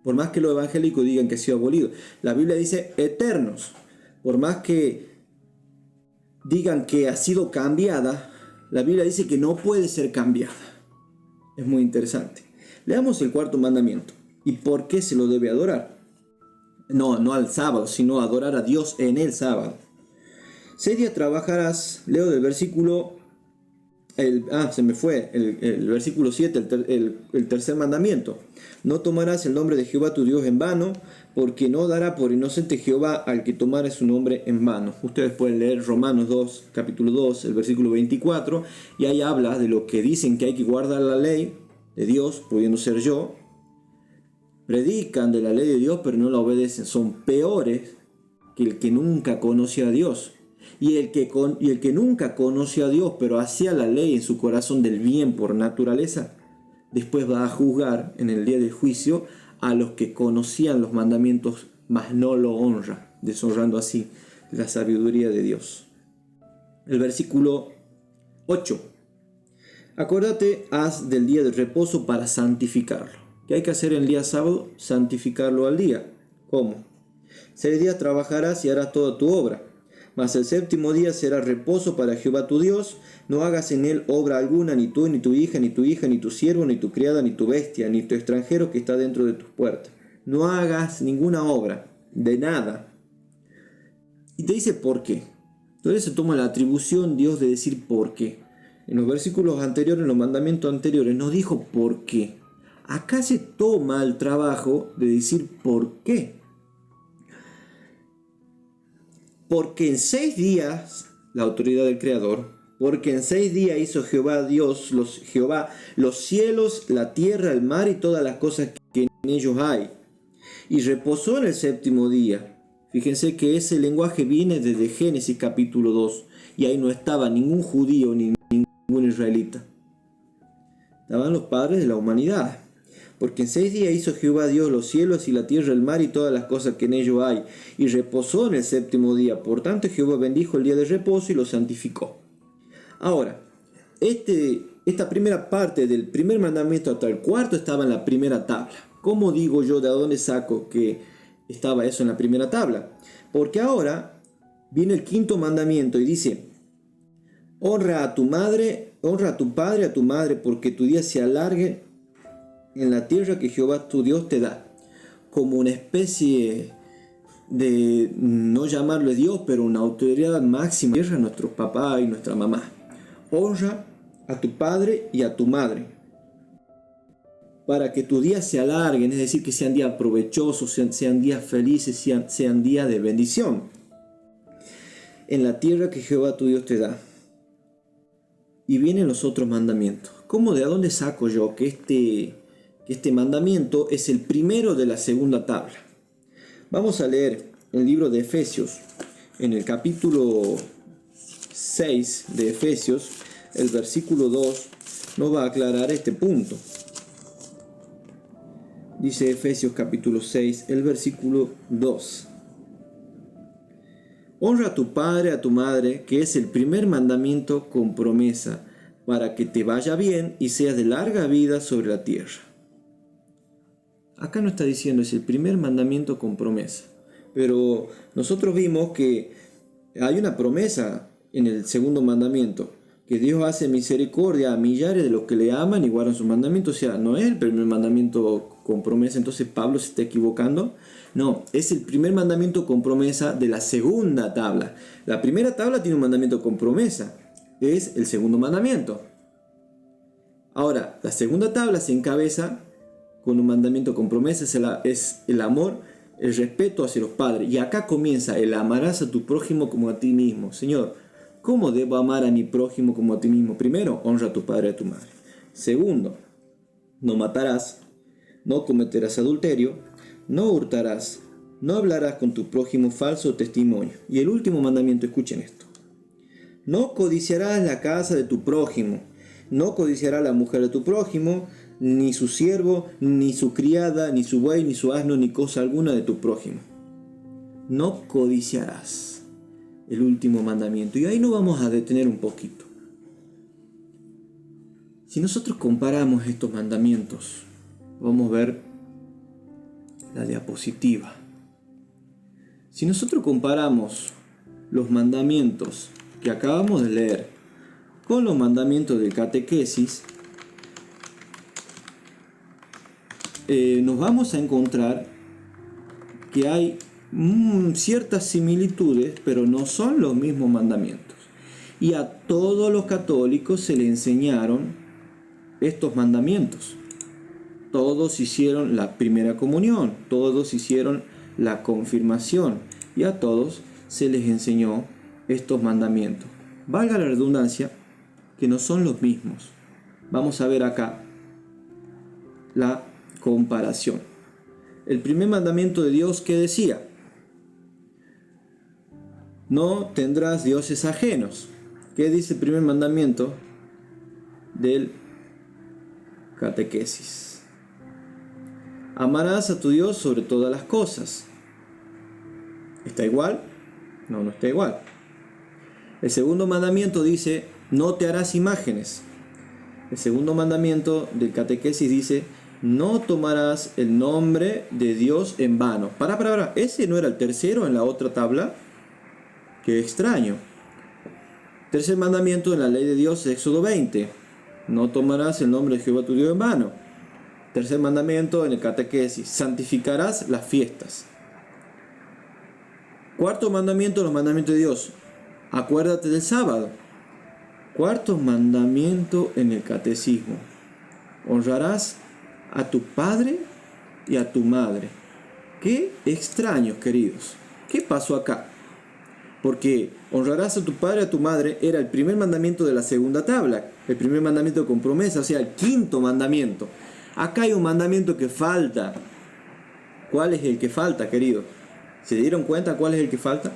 Por más que los evangélicos digan que ha sido abolido, la Biblia dice eternos. Por más que digan que ha sido cambiada, la Biblia dice que no puede ser cambiada. Es muy interesante. Leamos el cuarto mandamiento. ¿Y por qué se lo debe adorar? No al sábado, sino adorar a Dios en el sábado. 6 días trabajarás, leo del versículo, el versículo 7, el tercer mandamiento. No tomarás el nombre de Jehová tu Dios en vano, porque no dará por inocente Jehová al que tomare su nombre en vano. Ustedes pueden leer Romanos 2, capítulo 2, el versículo 24, y ahí habla de lo que dicen que hay que guardar la ley de Dios, pudiendo ser yo. Predican de la ley de Dios pero no la obedecen. Son peores que el que nunca conoció a Dios. Y el que nunca conoció a Dios pero hacía la ley en su corazón del bien por naturaleza, después va a juzgar en el día del juicio a los que conocían los mandamientos mas no lo honra, deshonrando así la sabiduría de Dios. El versículo 8. Acuérdate, haz del día de reposo para santificarlo. ¿Qué hay que hacer el día sábado? Santificarlo al día. ¿Cómo? 6 días trabajarás y harás toda tu obra, mas el séptimo día será reposo para Jehová tu Dios. No hagas en él obra alguna, ni tú, ni tu hija, ni tu siervo, ni tu criada, ni tu bestia, ni tu extranjero que está dentro de tus puertas. No hagas ninguna obra, de nada. Y te dice por qué. Entonces se toma la atribución Dios de decir por qué. En los versículos anteriores, en los mandamientos anteriores, nos dijo por qué. Acá se toma el trabajo de decir por qué. Porque en 6 días, la autoridad del Creador, porque en 6 días hizo Jehová Dios, los cielos, la tierra, el mar y todas las cosas que en ellos hay. Y reposó en el séptimo día. Fíjense que ese lenguaje viene desde Génesis capítulo 2. Y ahí no estaba ningún judío ni ningún israelita. Estaban los padres de la humanidad. Porque en 6 días hizo Jehová Dios los cielos y la tierra, el mar y todas las cosas que en ellos hay. Y reposó en el séptimo día. Por tanto Jehová bendijo el día de reposo y lo santificó. Ahora, esta primera parte del primer mandamiento hasta el cuarto estaba en la primera tabla. ¿Cómo digo yo de dónde saco que estaba eso en la primera tabla? Porque ahora viene el quinto mandamiento y dice: honra a tu madre, honra a tu padre, a tu madre, porque tu día se alargue en la tierra que Jehová tu Dios te da. Como una especie de, no llamarle Dios, pero una autoridad máxima, tierra, nuestro papá y nuestra mamá. Honra a tu padre y a tu madre, para que tus días se alarguen, es decir, que sean días provechosos, sean días felices, sean días de bendición, en la tierra que Jehová tu Dios te da. Y vienen los otros mandamientos. ¿Cómo, de dónde saco yo que este mandamiento es el primero de la segunda tabla? Vamos a leer el libro de Efesios, en el capítulo 6 de Efesios, el versículo 2 nos va a aclarar este punto. Dice Efesios capítulo 6, el versículo 2. Honra a tu padre, a tu madre, que es el primer mandamiento con promesa, para que te vaya bien y seas de larga vida sobre la tierra. Acá no está diciendo es el primer mandamiento con promesa, pero nosotros vimos que hay una promesa en el segundo mandamiento, que Dios hace misericordia a millares de los que le aman y guardan sus mandamientos. O sea, no es el primer mandamiento con promesa, entonces Pablo se está equivocando. No, es el primer mandamiento con promesa de la segunda tabla. La primera tabla tiene un mandamiento con promesa, es el segundo mandamiento. Ahora, la segunda tabla se encabeza con un mandamiento con promesa, es el amor, el respeto hacia los padres. Y acá comienza el amarás a tu prójimo como a ti mismo. Señor, ¿cómo debo amar a mi prójimo como a ti mismo? Primero, honra a tu padre y a tu madre. Segundo, no matarás, no cometerás adulterio, no hurtarás, no hablarás con tu prójimo falso testimonio. Y el último mandamiento, escuchen esto: no codiciarás la casa de tu prójimo, no codiciarás la mujer de tu prójimo, ni su siervo, ni su criada, ni su buey, ni su asno, ni cosa alguna de tu prójimo. No codiciarás. El último mandamiento. Y ahí nos vamos a detener un poquito. Si nosotros comparamos estos mandamientos, vamos a ver la diapositiva. Si nosotros comparamos los mandamientos que acabamos de leer con los mandamientos del catequesis, nos vamos a encontrar que hay ciertas similitudes, pero no son los mismos mandamientos. Y a todos los católicos se les enseñaron estos mandamientos. Todos hicieron la primera comunión, todos hicieron la confirmación, y a todos se les enseñó estos mandamientos. Valga la redundancia, que no son los mismos. Vamos a ver acá la comparación. El primer mandamiento de Dios, ¿qué decía? No tendrás dioses ajenos. ¿Qué dice el primer mandamiento del catequesis? Amarás a tu Dios sobre todas las cosas. ¿Está igual? No, no está igual. El segundo mandamiento dice: no te harás imágenes. El segundo mandamiento del catequesis dice: no tomarás el nombre de Dios en vano. Para. ¿Ese no era el tercero en la otra tabla? Qué extraño. Tercer mandamiento en la ley de Dios, Éxodo 20. No tomarás el nombre de Jehová tu Dios en vano. Tercer mandamiento en el catequesis: santificarás las fiestas. Cuarto mandamiento, los mandamientos de Dios: acuérdate del sábado. Cuarto mandamiento en el catecismo: honrarás a tu padre y a tu madre. Qué extraños, queridos. ¿Qué pasó acá? Porque honrarás a tu padre y a tu madre era el primer mandamiento de la segunda tabla, el primer mandamiento con promesa, o sea, el quinto mandamiento. Acá hay un mandamiento que falta. ¿Cuál es el que falta, queridos? ¿Se dieron cuenta cuál es el que falta?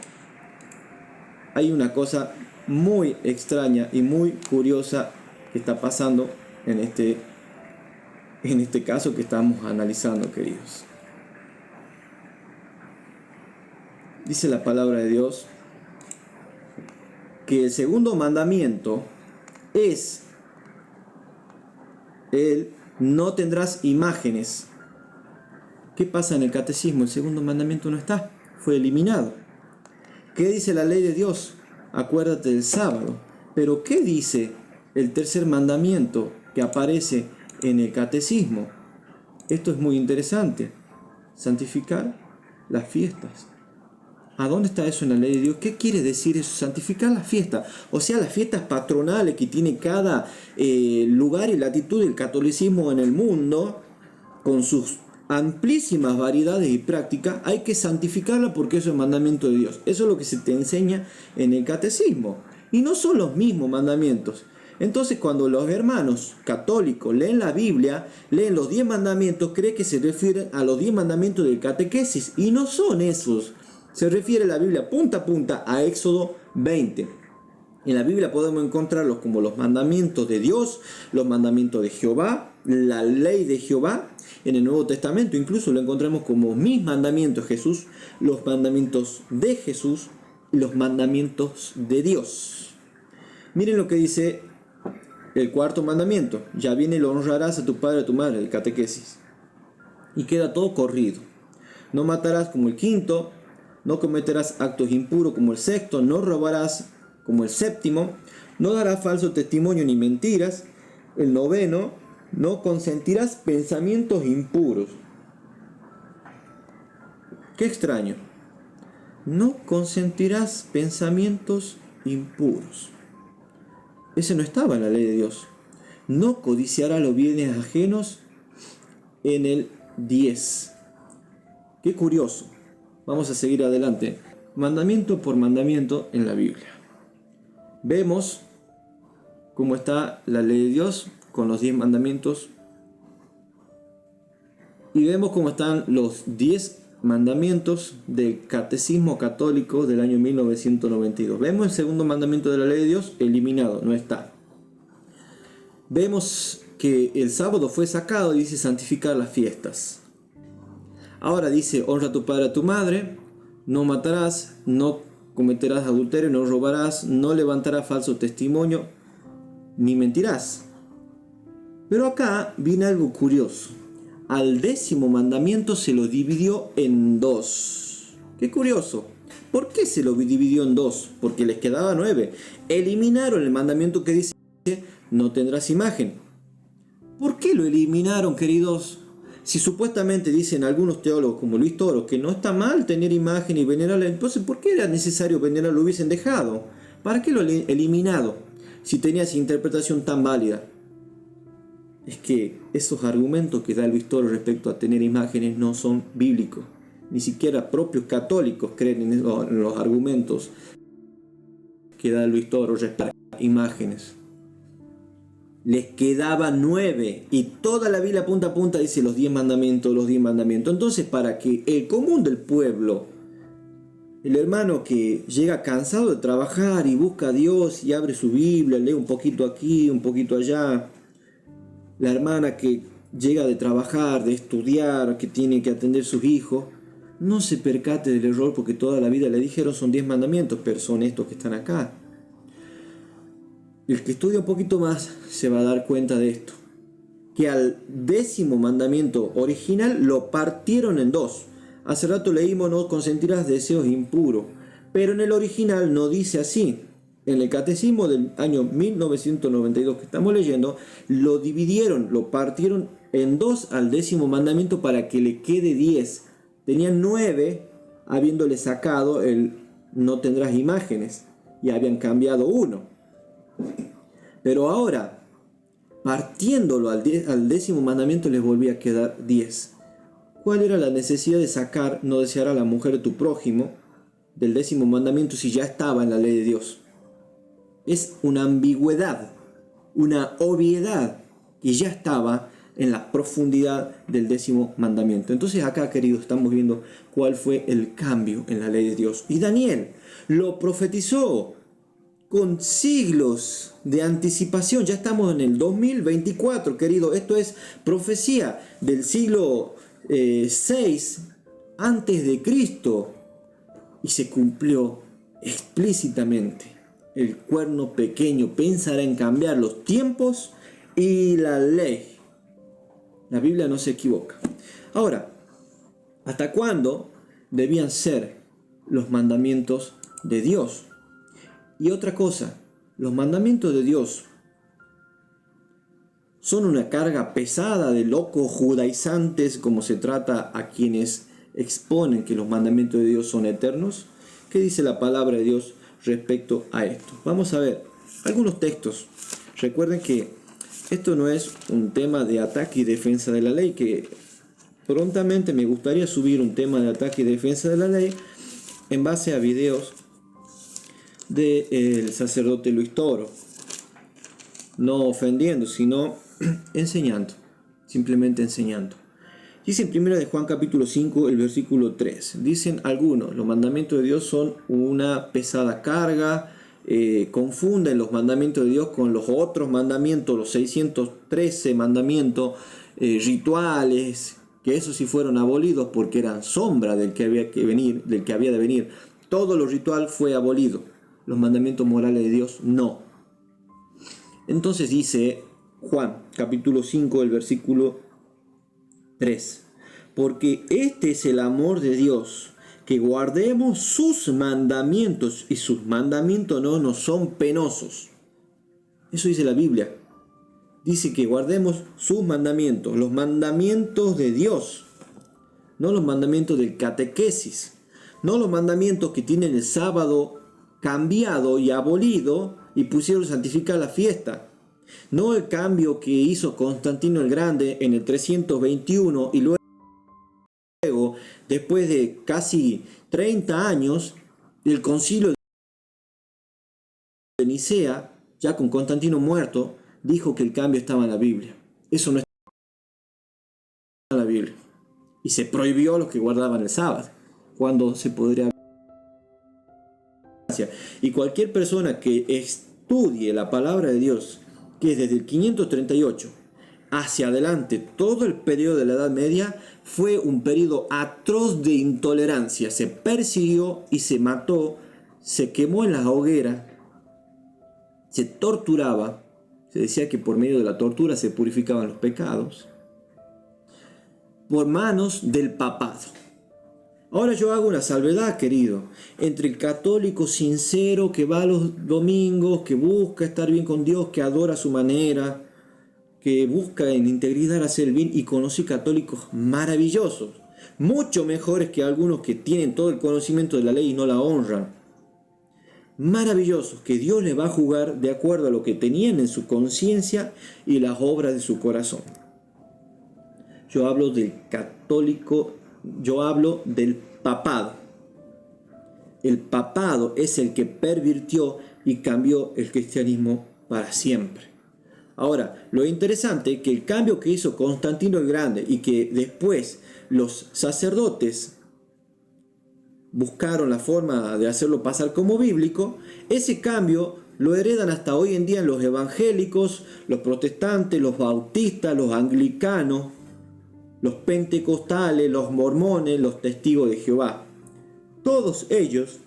Hay una cosa muy extraña y muy curiosa que está pasando en este caso que estamos analizando, queridos. Dice la palabra de Dios que el segundo mandamiento es el no tendrás imágenes. ¿Qué pasa en el catecismo? El segundo mandamiento no está, fue eliminado. ¿Qué dice la ley de Dios? Acuérdate del sábado. Pero ¿qué dice el tercer mandamiento que aparece en el catecismo? Esto es muy interesante. Santificar las fiestas. ¿A dónde está eso en la ley de Dios? ¿Qué quiere decir eso? Santificar las fiestas. O sea, las fiestas patronales que tiene cada lugar y latitud del catolicismo en el mundo, con sus amplísimas variedades y prácticas, hay que santificarla porque eso es mandamiento de Dios. Eso es lo que se te enseña en el catecismo. Y no son los mismos mandamientos. Entonces, cuando los hermanos católicos leen la Biblia, leen los 10 mandamientos, creen que se refieren a los 10 mandamientos del catequesis. Y no son esos. Se refiere la Biblia punta a punta a Éxodo 20. En la Biblia podemos encontrarlos como los mandamientos de Dios, los mandamientos de Jehová, la ley de Jehová. En el Nuevo Testamento incluso lo encontramos como mis mandamientos Jesús, los mandamientos de Jesús y los mandamientos de Dios. Miren lo que dice el cuarto mandamiento. Ya viene, lo honrarás a tu padre y a tu madre, el catequesis. Y queda todo corrido. No matarás como el quinto. No cometerás actos impuros como el sexto, no robarás como el séptimo, no darás falso testimonio ni mentiras. El noveno, no consentirás pensamientos impuros. Qué extraño. No consentirás pensamientos impuros. Ese no estaba en la ley de Dios. No codiciarás los bienes ajenos en el 10. Qué curioso. Vamos a seguir adelante, mandamiento por mandamiento en la Biblia. Vemos cómo está la ley de Dios con los 10 mandamientos. Y vemos cómo están los 10 mandamientos del Catecismo Católico del año 1992. Vemos el segundo mandamiento de la ley de Dios eliminado, no está. Vemos que el sábado fue sacado y dice santificar las fiestas. Ahora dice, honra a tu padre y a tu madre, no matarás, no cometerás adulterio, no robarás, no levantarás falso testimonio, ni mentirás. Pero acá viene algo curioso. Al 10º mandamiento se lo dividió en 2. Qué curioso. ¿Por qué se lo dividió en 2? Porque les quedaba 9. Eliminaron el mandamiento que dice, no tendrás imagen. ¿Por qué lo eliminaron, queridos? Si supuestamente dicen algunos teólogos como Luis Toro que no está mal tener imagen y venerarla, entonces ¿por qué era necesario venerarla? Lo hubiesen dejado. ¿Para qué lo han eliminado? Si tenía esa interpretación tan válida. Es que esos argumentos que da Luis Toro respecto a tener imágenes no son bíblicos. Ni siquiera propios católicos creen en los argumentos que da Luis Toro respecto a imágenes. Les quedaba 9 y toda la Biblia punta a punta dice los 10 mandamientos, los 10 mandamientos. Entonces, para que el común del pueblo, el hermano que llega cansado de trabajar y busca a Dios y abre su Biblia, lee un poquito aquí, un poquito allá, la hermana que llega de trabajar, de estudiar, que tiene que atender sus hijos, no se percate del error porque toda la vida le dijeron son 10 mandamientos, pero son estos que están acá. El que estudia un poquito más se va a dar cuenta de esto, que al 10º mandamiento original lo partieron en 2. Hace rato leímos no consentirás deseos impuros, pero en el original no dice así. En el catecismo del año 1992 que estamos leyendo, lo dividieron, lo partieron en 2 al 10º mandamiento para que le quede 10. Tenían 9 habiéndole sacado el no tendrás imágenes y habían cambiado 1. Pero ahora, partiéndolo al 10º mandamiento, les volvía a quedar 10. ¿Cuál era la necesidad de sacar no desear a la mujer de tu prójimo del 10º mandamiento si ya estaba en la ley de Dios? Es una ambigüedad, una obviedad que ya estaba en la profundidad del 10º mandamiento. Entonces acá, queridos, estamos viendo cuál fue el cambio en la ley de Dios. Y Daniel lo profetizó con siglos de anticipación. Ya estamos en el 2024, querido. Esto es profecía del siglo 6 antes de Cristo. Y se cumplió explícitamente. El cuerno pequeño pensará en cambiar los tiempos y la ley. La Biblia no se equivoca. Ahora, ¿hasta cuándo debían ser los mandamientos de Dios? Y otra cosa, los mandamientos de Dios son una carga pesada de locos judaizantes como se trata a quienes exponen que los mandamientos de Dios son eternos. ¿Qué dice la palabra de Dios respecto a esto? Vamos a ver algunos textos. Recuerden que esto no es un tema de ataque y defensa de la ley, que prontamente me gustaría subir un tema de ataque y defensa de la ley en base a videos del sacerdote Luis Toro. No ofendiendo, sino enseñando, simplemente enseñando. Dice en 1 de Juan capítulo 5, el versículo 3. Dicen algunos, los mandamientos de Dios son una pesada carga, confunden los mandamientos de Dios con los otros mandamientos, los 613 mandamientos rituales, que esos sí fueron abolidos porque eran sombra del que había que venir, del que había de venir. Todo lo ritual fue abolido, los mandamientos morales de Dios no. Entonces dice Juan capítulo 5, el versículo 3. Porque este es el amor de Dios, que guardemos sus mandamientos, y sus mandamientos no nos son penosos. Eso dice la Biblia. Dice que guardemos sus mandamientos, los mandamientos de Dios, no los mandamientos del catequesis, no los mandamientos que tienen el sábado cambiado y abolido y pusieron santificar la fiesta. No el cambio que hizo Constantino el Grande en el 321 y luego, después de casi 30 años, el concilio de Nicea, ya con Constantino muerto, dijo que el cambio estaba en la Biblia. Eso no está en la Biblia. Y se prohibió a los que guardaban el sábado, cuando se podría. Y cualquier persona que estudie la palabra de Dios, que es desde el 538 hacia adelante, todo el periodo de la Edad Media fue un periodo atroz de intolerancia. Se persiguió y se mató, se quemó en las hogueras, se torturaba. Se decía que por medio de la tortura se purificaban los pecados, por manos del papado. Ahora yo hago una salvedad, querido, entre el católico sincero que va los domingos, que busca estar bien con Dios, que adora a su manera, que busca en integridad hacer el bien, y conocí católicos maravillosos, mucho mejores que algunos que tienen todo el conocimiento de la ley y no la honran. Maravillosos, que Dios les va a jugar de acuerdo a lo que tenían en su conciencia y las obras de su corazón. Yo hablo del católico, yo hablo del papado. El papado es el que pervirtió y cambió el cristianismo para siempre. Ahora, lo interesante es que el cambio que hizo Constantino el Grande y que después los sacerdotes buscaron la forma de hacerlo pasar como bíblico, ese cambio lo heredan hasta hoy en día los evangélicos, los protestantes, los bautistas, los anglicanos, los pentecostales, los mormones, los testigos de Jehová. Todos ellos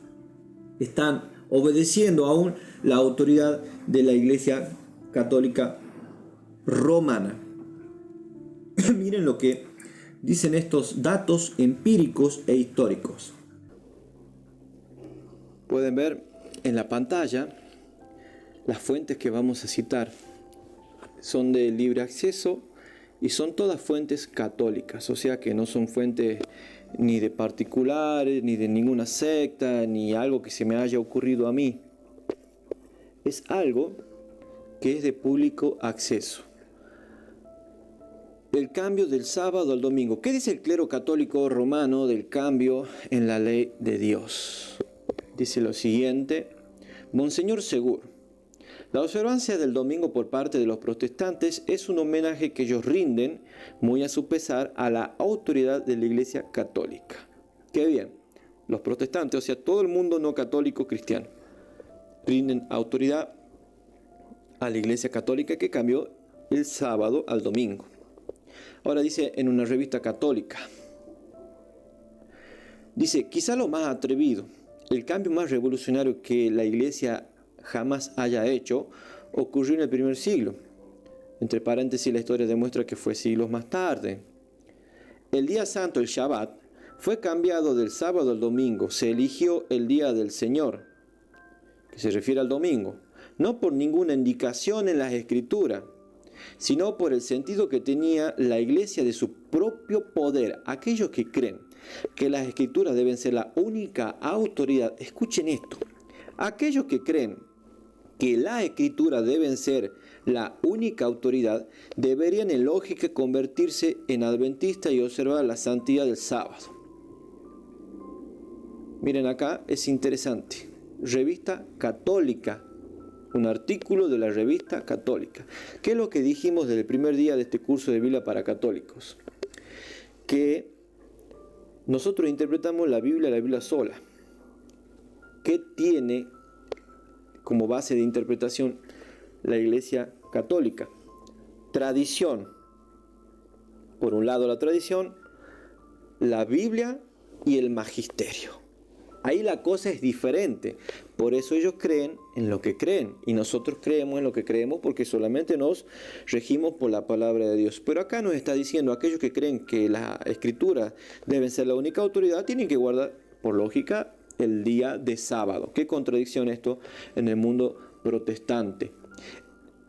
están obedeciendo aún la autoridad de la Iglesia Católica Romana. Miren lo que dicen estos datos empíricos e históricos. Pueden ver en la pantalla las fuentes que vamos a citar. Son de libre acceso y son todas fuentes católicas, o sea que no son fuentes ni de particulares, ni de ninguna secta, ni algo que se me haya ocurrido a mí. Es algo que es de público acceso. El cambio del sábado al domingo. ¿Qué dice el clero católico romano del cambio en la ley de Dios? Dice lo siguiente: Monseñor Segur, la observancia del domingo por parte de los protestantes es un homenaje que ellos rinden, muy a su pesar, a la autoridad de la Iglesia Católica. Qué bien, los protestantes, o sea, todo el mundo no católico cristiano, rinden autoridad a la Iglesia Católica que cambió el sábado al domingo. Ahora dice en una revista católica, dice, quizá lo más atrevido, el cambio más revolucionario que la Iglesia jamás haya hecho, ocurrió en el primer siglo. Entre paréntesis, la historia demuestra que fue siglos más tarde. El día santo, el Shabbat, fue cambiado del sábado al domingo. Se eligió el día del Señor, que se refiere al domingo, no por ninguna indicación en las Escrituras, sino por el sentido que tenía la Iglesia de su propio poder. Aquellos que creen que las Escrituras deben ser la única autoridad, escuchen esto, aquellos que creen que las Escrituras deben ser la única autoridad, deberían en lógica convertirse en adventistas y observar la santidad del sábado. Miren acá, es interesante. Revista Católica, un artículo de la Revista Católica. ¿Qué es lo que dijimos desde el primer día de este curso de Biblia para católicos? Que nosotros interpretamos la Biblia sola. ¿Qué tiene como base de interpretación la Iglesia Católica? Tradición. Por un lado la tradición, la Biblia y el magisterio. Ahí la cosa es diferente. Por eso ellos creen en lo que creen y nosotros creemos en lo que creemos porque solamente nos regimos por la palabra de Dios. Pero acá nos está diciendo aquellos que creen que la Escritura deben ser la única autoridad, tienen que guardar, por lógica, el día de sábado. Qué contradicción esto en el mundo protestante.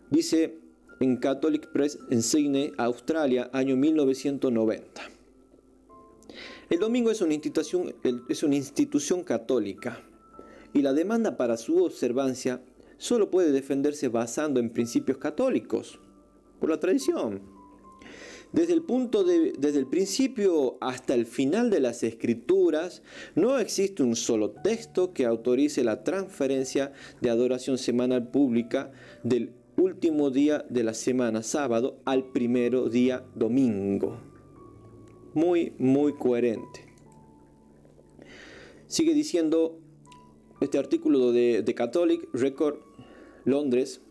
Dice en Catholic Press en Sydney, Australia, año 1990. El domingo es una institución católica y la demanda para su observancia solo puede defenderse basando en principios católicos, por la tradición. Desde el principio hasta el final de las Escrituras, no existe un solo texto que autorice la transferencia de adoración semanal pública del último día de la semana, sábado, al primero día, domingo. Muy, muy coherente. Sigue diciendo este artículo de Catholic Record, Londres,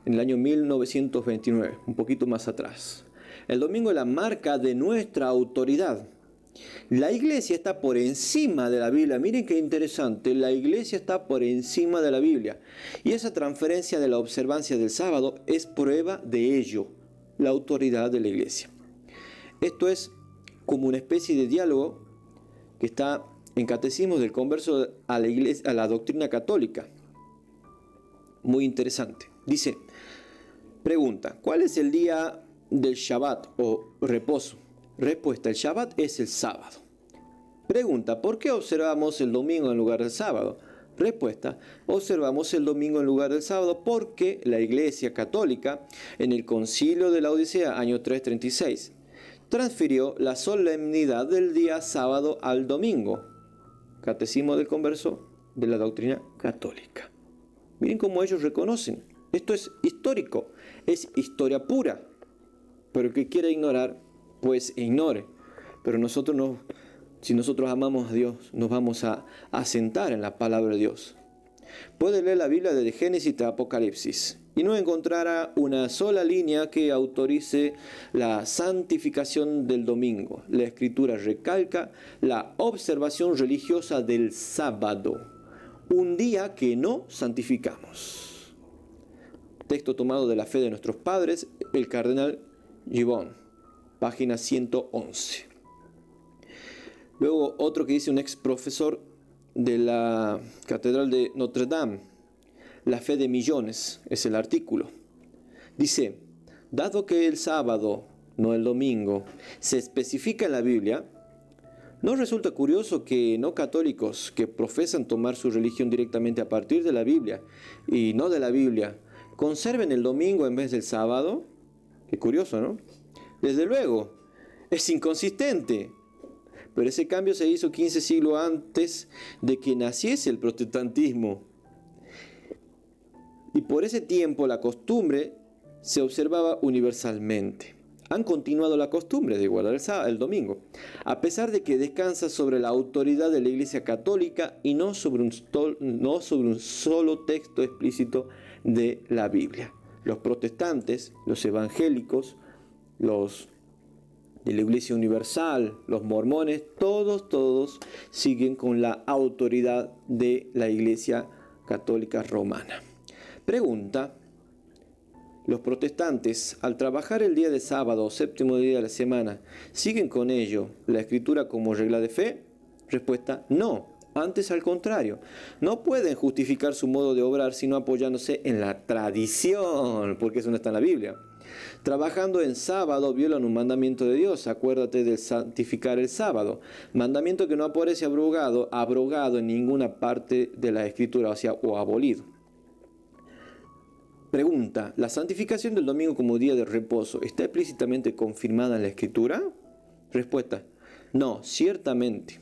en el año 1929, un poquito más atrás. El domingo es la marca de nuestra autoridad. La iglesia está por encima de la Biblia. Miren qué interesante. La iglesia está por encima de la Biblia. Y esa transferencia de la observancia del sábado es prueba de ello. La autoridad de la iglesia. Esto es como una especie de diálogo que está en Catecismo del Converso a la iglesia, a la doctrina católica. Muy interesante. Dice, pregunta, ¿cuál es el día del Shabbat o reposo? Respuesta, el Shabbat es el sábado. Pregunta, ¿por qué observamos el domingo en lugar del sábado? Respuesta, observamos el domingo en lugar del sábado porque la Iglesia Católica, en el Concilio de la Odisea, año 336, transfirió la solemnidad del día sábado al domingo. Catecismo del Converso de la doctrina católica. Miren cómo ellos reconocen. Esto es histórico, es historia pura. Pero el que quiera ignorar, pues ignore. Pero nosotros no, si nosotros amamos a Dios, nos vamos a asentar en la palabra de Dios. Puede leer la Biblia desde Génesis a Apocalipsis y no encontrará una sola línea que autorice la santificación del domingo. La Escritura recalca la observación religiosa del sábado, un día que no santificamos. Texto tomado de la fe de nuestros padres, el cardenal Gibbon, página 111. Luego otro que dice un ex profesor de la Catedral de Notre Dame, la fe de millones, es el artículo. Dice, dado que el sábado, no el domingo, se especifica en la Biblia, ¿no resulta curioso que no católicos que profesan tomar su religión directamente a partir de la Biblia y no de la Biblia, conserven el domingo en vez del sábado? Qué curioso, ¿no? Desde luego, es inconsistente. Pero ese cambio se hizo 15 siglos antes de que naciese el protestantismo. Y por ese tiempo la costumbre se observaba universalmente. Han continuado la costumbre de guardar el domingo, a pesar de que descansa sobre la autoridad de la Iglesia Católica y no sobre un solo texto explícito de la Biblia. Los protestantes, los evangélicos, los de la Iglesia Universal, los mormones, todos siguen con la autoridad de la Iglesia Católica Romana. Pregunta, los protestantes, al trabajar el día de sábado o séptimo día de la semana, ¿siguen con ello la escritura como regla de fe? Respuesta, no. Antes, al contrario, no pueden justificar su modo de obrar sino apoyándose en la tradición, porque eso no está en la Biblia. Trabajando en sábado violan un mandamiento de Dios. Acuérdate de santificar el sábado, mandamiento que no aparece abrogado en ninguna parte de la Escritura, o abolido. Pregunta, ¿la santificación del domingo como día de reposo está explícitamente confirmada en la Escritura? Respuesta, no, ciertamente.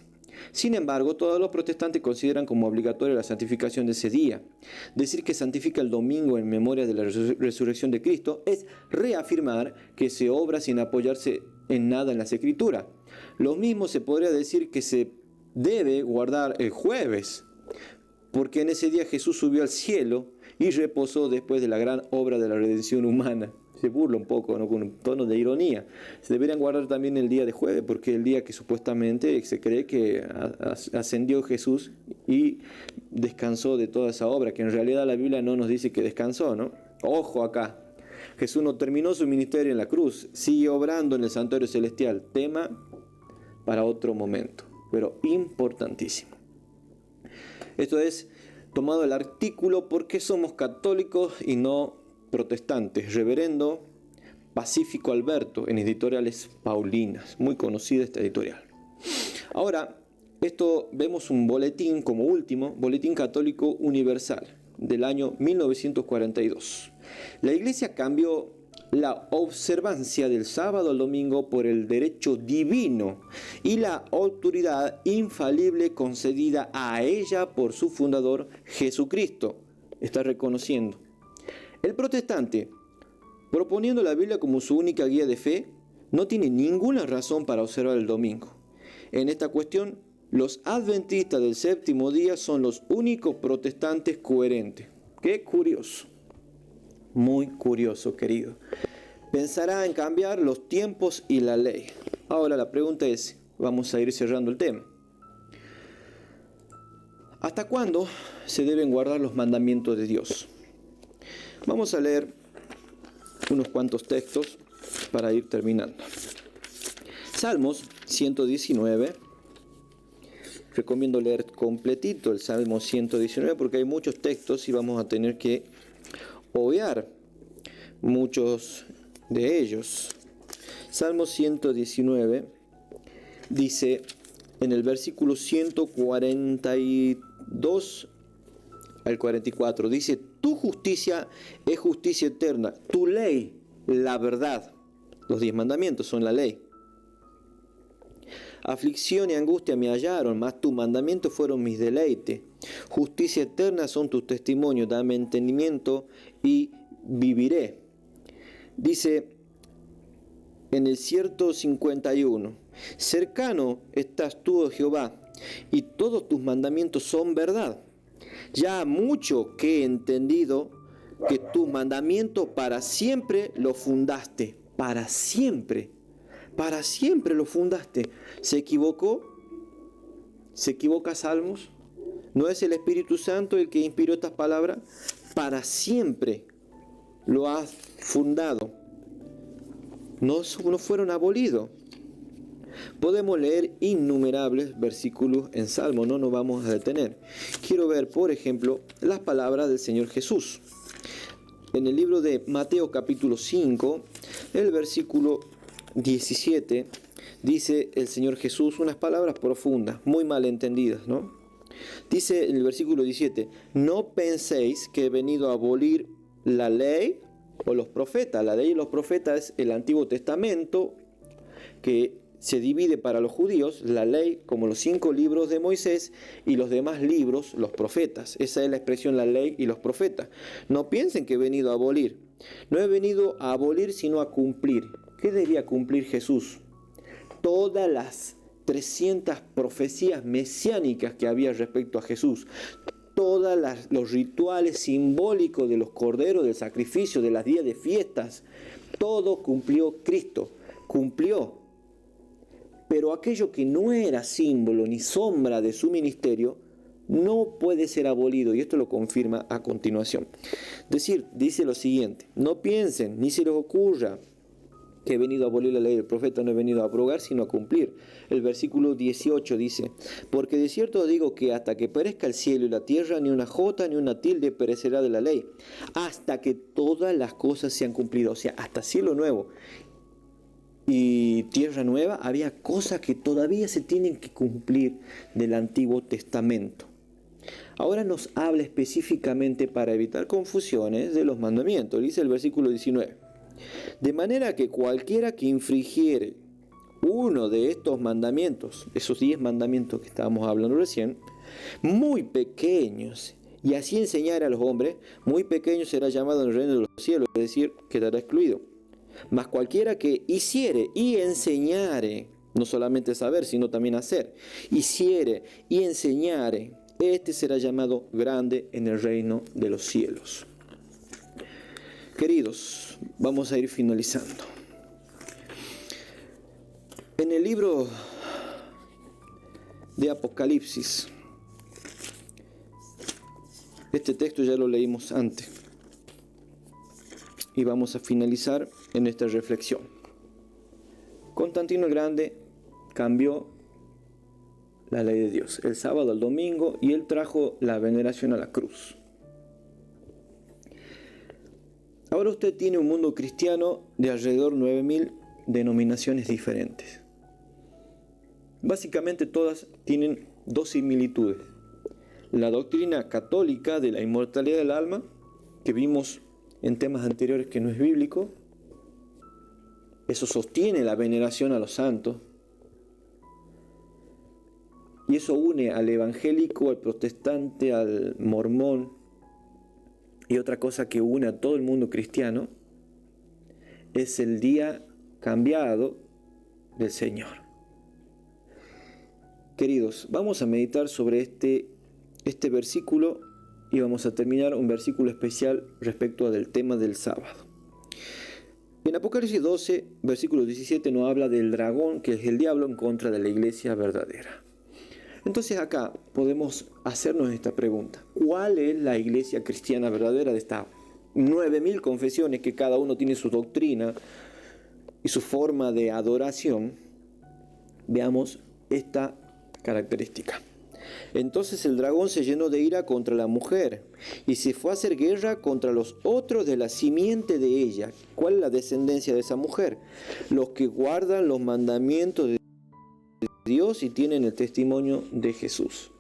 Sin embargo, todos los protestantes consideran como obligatoria la santificación de ese día. Decir que santifica el domingo en memoria de la resurrección de Cristo es reafirmar que se obra sin apoyarse en nada en las Escrituras. Lo mismo se podría decir que se debe guardar el jueves, porque en ese día Jesús subió al cielo y reposó después de la gran obra de la redención humana. Se burla un poco, ¿no? Con un tono de ironía. Se deberían guardar también el día de jueves, porque es el día que supuestamente se cree que ascendió Jesús y descansó de toda esa obra, que en realidad la Biblia no nos dice que descansó, ¿no? Ojo acá, Jesús no terminó su ministerio en la cruz, sigue obrando en el santuario celestial. Tema para otro momento, pero importantísimo. Esto es tomado el artículo ¿Por qué somos católicos y no protestantes? Reverendo Pacífico Alberto, en Editoriales Paulinas, muy conocida esta editorial. Ahora, esto vemos un boletín como último, Boletín Católico Universal, del año 1942. La Iglesia cambió la observancia del sábado al domingo por el derecho divino y la autoridad infalible concedida a ella por su fundador Jesucristo. Está reconociendo. El protestante, proponiendo la Biblia como su única guía de fe, no tiene ninguna razón para observar el domingo. En esta cuestión, los adventistas del séptimo día son los únicos protestantes coherentes. ¡Qué curioso! Muy curioso, querido. Pensará en cambiar los tiempos y la ley. Ahora la pregunta es, vamos a ir cerrando el tema. ¿Hasta cuándo se deben guardar los mandamientos de Dios? Vamos a leer unos cuantos textos para ir terminando. Salmos 119. Recomiendo leer completito el Salmo 119 porque hay muchos textos y vamos a tener que obviar muchos de ellos. Salmo 119 dice en el versículo 142 al 44, dice: tu justicia es justicia eterna, tu ley la verdad. Los 10 mandamientos son la ley. Aflicción y angustia me hallaron, mas tus mandamientos fueron mis deleites. Justicia eterna son tus testimonios, dame entendimiento y viviré. Dice en el 151, cercano estás tú, oh Jehová, y todos tus mandamientos son verdad. Ya mucho que he entendido que tus mandamientos para siempre lo fundaste. Para siempre lo fundaste. ¿Se equivocó? ¿Se equivoca Salmos? ¿No es el Espíritu Santo el que inspiró estas palabras? Para siempre lo has fundado. No fueron abolidos. Podemos leer innumerables versículos en Salmo, no nos vamos a detener. Quiero ver, por ejemplo, las palabras del Señor Jesús. En el libro de Mateo capítulo 5, el versículo 17, dice el Señor Jesús unas palabras profundas, muy mal entendidas, ¿no? Dice en el versículo 17, no penséis que he venido a abolir la ley o los profetas. La ley y los profetas es el Antiguo Testamento, que se divide para los judíos, la ley como los 5 libros de Moisés y los demás libros, los profetas. Esa es la expresión, la ley y los profetas. No piensen que he venido a abolir. No he venido a abolir sino a cumplir. ¿Qué debía cumplir Jesús? Todas las 300 profecías mesiánicas que había respecto a Jesús. Todos los rituales simbólicos de los corderos, del sacrificio, de las días de fiestas. Todo cumplió Cristo. Cumplió. Pero aquello que no era símbolo ni sombra de su ministerio, no puede ser abolido, y esto lo confirma a continuación. Dice lo siguiente: no piensen, ni se les ocurra que he venido a abolir la ley del profeta, no he venido a abrogar, sino a cumplir. El versículo 18 dice: porque de cierto os digo que hasta que perezca el cielo y la tierra, ni una jota ni una tilde perecerá de la ley, hasta que todas las cosas sean cumplidas. O sea, hasta cielo nuevo y tierra nueva, había cosas que todavía se tienen que cumplir del Antiguo Testamento. Ahora nos habla específicamente, para evitar confusiones, de los mandamientos. Dice el versículo 19: de manera que cualquiera que infringiere uno de estos mandamientos, esos 10 mandamientos que estábamos hablando recién, muy pequeños, y así enseñare a los hombres, muy pequeño será llamado en el reino de los cielos, es decir, quedará excluido. Mas cualquiera que hiciere y enseñare, no solamente saber, sino también hacer, hiciere y enseñare, este será llamado grande en el reino de los cielos. Queridos, vamos a ir finalizando. En el libro de Apocalipsis, este texto ya lo leímos antes, y vamos a finalizar en esta reflexión. Constantino el Grande cambió la ley de Dios, el sábado al domingo, y él trajo la veneración a la cruz. Ahora usted tiene un mundo cristiano de alrededor de 9.000 denominaciones diferentes. Básicamente todas tienen dos similitudes: la doctrina católica de la inmortalidad del alma, que vimos en temas anteriores que no es bíblico. Eso sostiene la veneración a los santos, y eso une al evangélico, al protestante, al mormón. Y otra cosa que une a todo el mundo cristiano es el día cambiado del Señor. Queridos, vamos a meditar sobre este versículo, y vamos a terminar un versículo especial respecto del tema del sábado. En Apocalipsis 12, versículo 17, nos habla del dragón, que es el diablo, en contra de la iglesia verdadera. Entonces acá podemos hacernos esta pregunta: ¿cuál es la iglesia cristiana verdadera de estas 9.000 confesiones, que cada uno tiene su doctrina y su forma de adoración? Veamos esta característica. Entonces el dragón se llenó de ira contra la mujer y se fue a hacer guerra contra los otros de la simiente de ella. ¿Cuál es la descendencia de esa mujer? Los que guardan los mandamientos de Dios y tienen el testimonio de Jesús.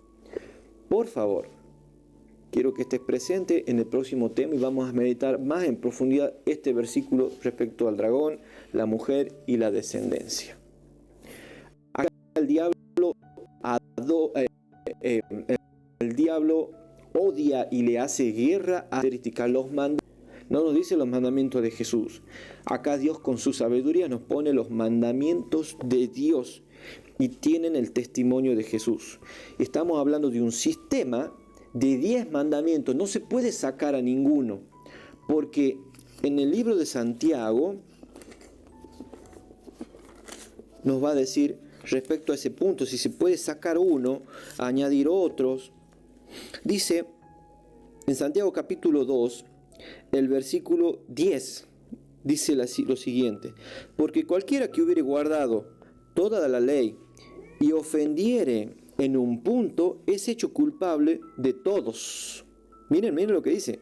Por favor, quiero que estés presente en el próximo tema, y vamos a meditar más en profundidad este versículo respecto al dragón, la mujer y la descendencia. Acá el diablo odia y le hace guerra a los mandamientos. No nos dice los mandamientos de Jesús. Acá Dios, con su sabiduría, nos pone los mandamientos de Dios, y tienen el testimonio de Jesús. Estamos hablando de un sistema de 10 mandamientos. No se puede sacar a ninguno, porque en el libro de Santiago nos va a decir respecto a ese punto si se puede sacar uno, añadir otros. Dice en Santiago capítulo 2, el versículo 10, dice lo siguiente: porque cualquiera que hubiere guardado toda la ley y ofendiere en un punto, es hecho culpable de todos. Miren lo que dice: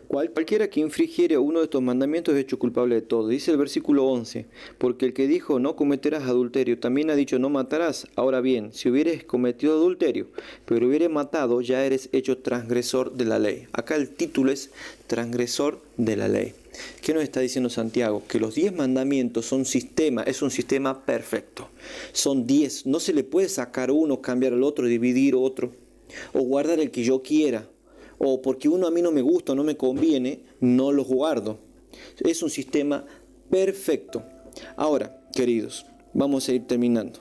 cualquiera que infringiere uno de estos mandamientos es hecho culpable de todo. Dice el versículo 11: porque el que dijo no cometerás adulterio, también ha dicho no matarás. Ahora bien, si hubieres cometido adulterio, pero hubieres matado, ya eres hecho transgresor de la ley. Acá el título es transgresor de la ley. ¿Qué nos está diciendo Santiago? Que los 10 mandamientos son es un sistema perfecto. Son 10, no se le puede sacar uno, cambiar el otro, dividir otro, o guardar el que yo quiera, o porque uno a mí no me gusta o no me conviene, no los guardo. Es un sistema perfecto. Ahora, queridos, vamos a ir terminando.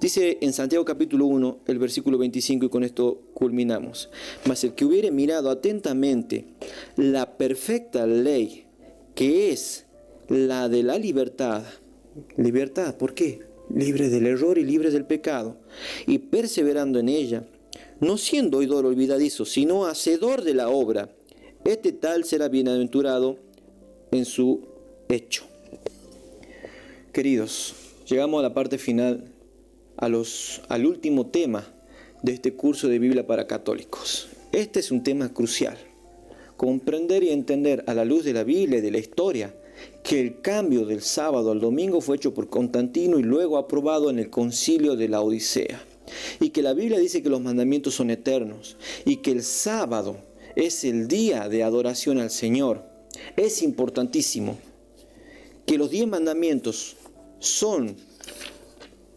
Dice en Santiago capítulo 1, el versículo 25, y con esto culminamos: mas el que hubiere mirado atentamente la perfecta ley, que es la de la libertad. ¿Libertad? ¿Por qué? libres del error y libres del pecado, y perseverando en ella, no siendo oidor olvidadizo, sino hacedor de la obra, este tal será bienaventurado en su hecho. Queridos, llegamos a la parte final, al último tema de este curso de Biblia para católicos. Este es un tema crucial. Comprender y entender a la luz de la Biblia y de la historia que el cambio del sábado al domingo fue hecho por Constantino y luego aprobado en el concilio de la Odisea. Y que la Biblia dice que los mandamientos son eternos y que el sábado es el día de adoración al Señor. Es importantísimo que los 10 mandamientos son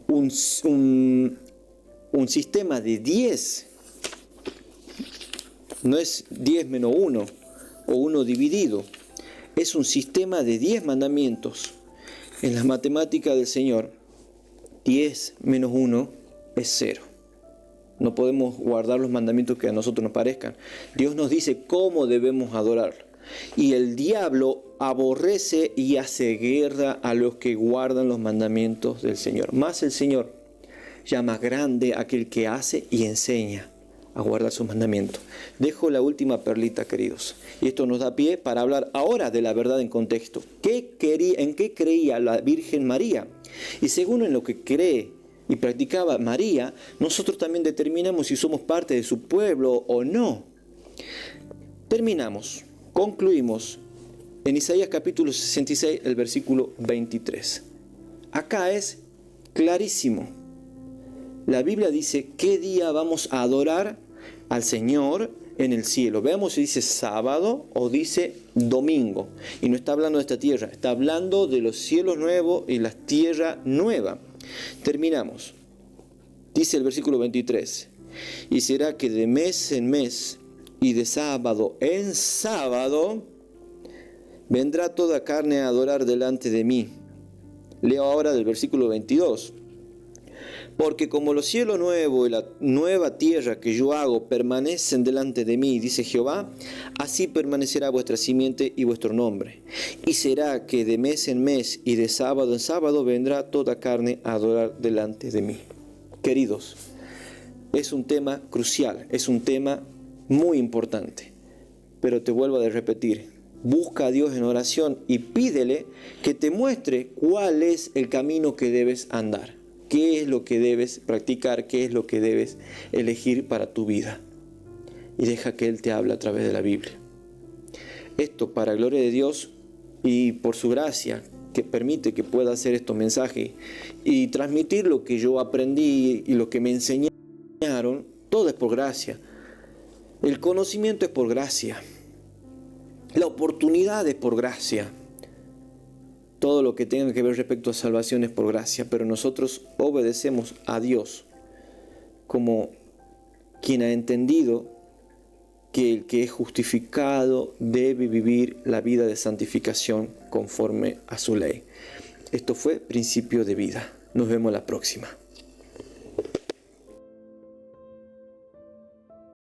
un sistema de 10. No es 10 menos 1 o 1 dividido. Es un sistema de 10 mandamientos. En la matemática del Señor, 10 menos 1 es 0. No podemos guardar los mandamientos que a nosotros nos parezcan. Dios nos dice cómo debemos adorarlo. Y el diablo aborrece y hace guerra a los que guardan los mandamientos del Señor. Más el Señor llama grande a aquel que hace y enseña a guardar sus mandamientos. Dejo la última perlita, queridos. Y esto nos da pie para hablar ahora de la verdad en contexto. ¿En qué creía la Virgen María? Y según en lo que cree y practicaba María, nosotros también determinamos si somos parte de su pueblo o no. Concluimos en Isaías capítulo 66, el versículo 23. Acá es clarísimo. La Biblia dice qué día vamos a adorar al Señor en el cielo. Veamos si dice sábado o dice domingo. Y no está hablando de esta tierra, está hablando de los cielos nuevos y la tierra nueva. Terminamos. Dice el versículo 23. Y será que de mes en mes y de sábado en sábado vendrá toda carne a adorar delante de mí. Leo ahora del versículo 22. Porque como los cielos nuevos y la nueva tierra que yo hago permanecen delante de mí, dice Jehová, así permanecerá vuestra simiente y vuestro nombre. Y será que de mes en mes y de sábado en sábado vendrá toda carne a adorar delante de mí. Queridos, es un tema crucial, es un tema muy importante. Pero te vuelvo a repetir, busca a Dios en oración y pídele que te muestre cuál es el camino que debes andar. ¿Qué es lo que debes practicar? ¿Qué es lo que debes elegir para tu vida? Y deja que Él te hable a través de la Biblia. Esto para gloria de Dios y por su gracia que permite que pueda hacer estos mensajes y transmitir lo que yo aprendí y lo que me enseñaron. Todo es por gracia. El conocimiento es por gracia. La oportunidad es por gracia. Todo lo que tenga que ver respecto a salvación es por gracia, pero nosotros obedecemos a Dios como quien ha entendido que el que es justificado debe vivir la vida de santificación conforme a su ley. Esto fue Principio de Vida. Nos vemos la próxima.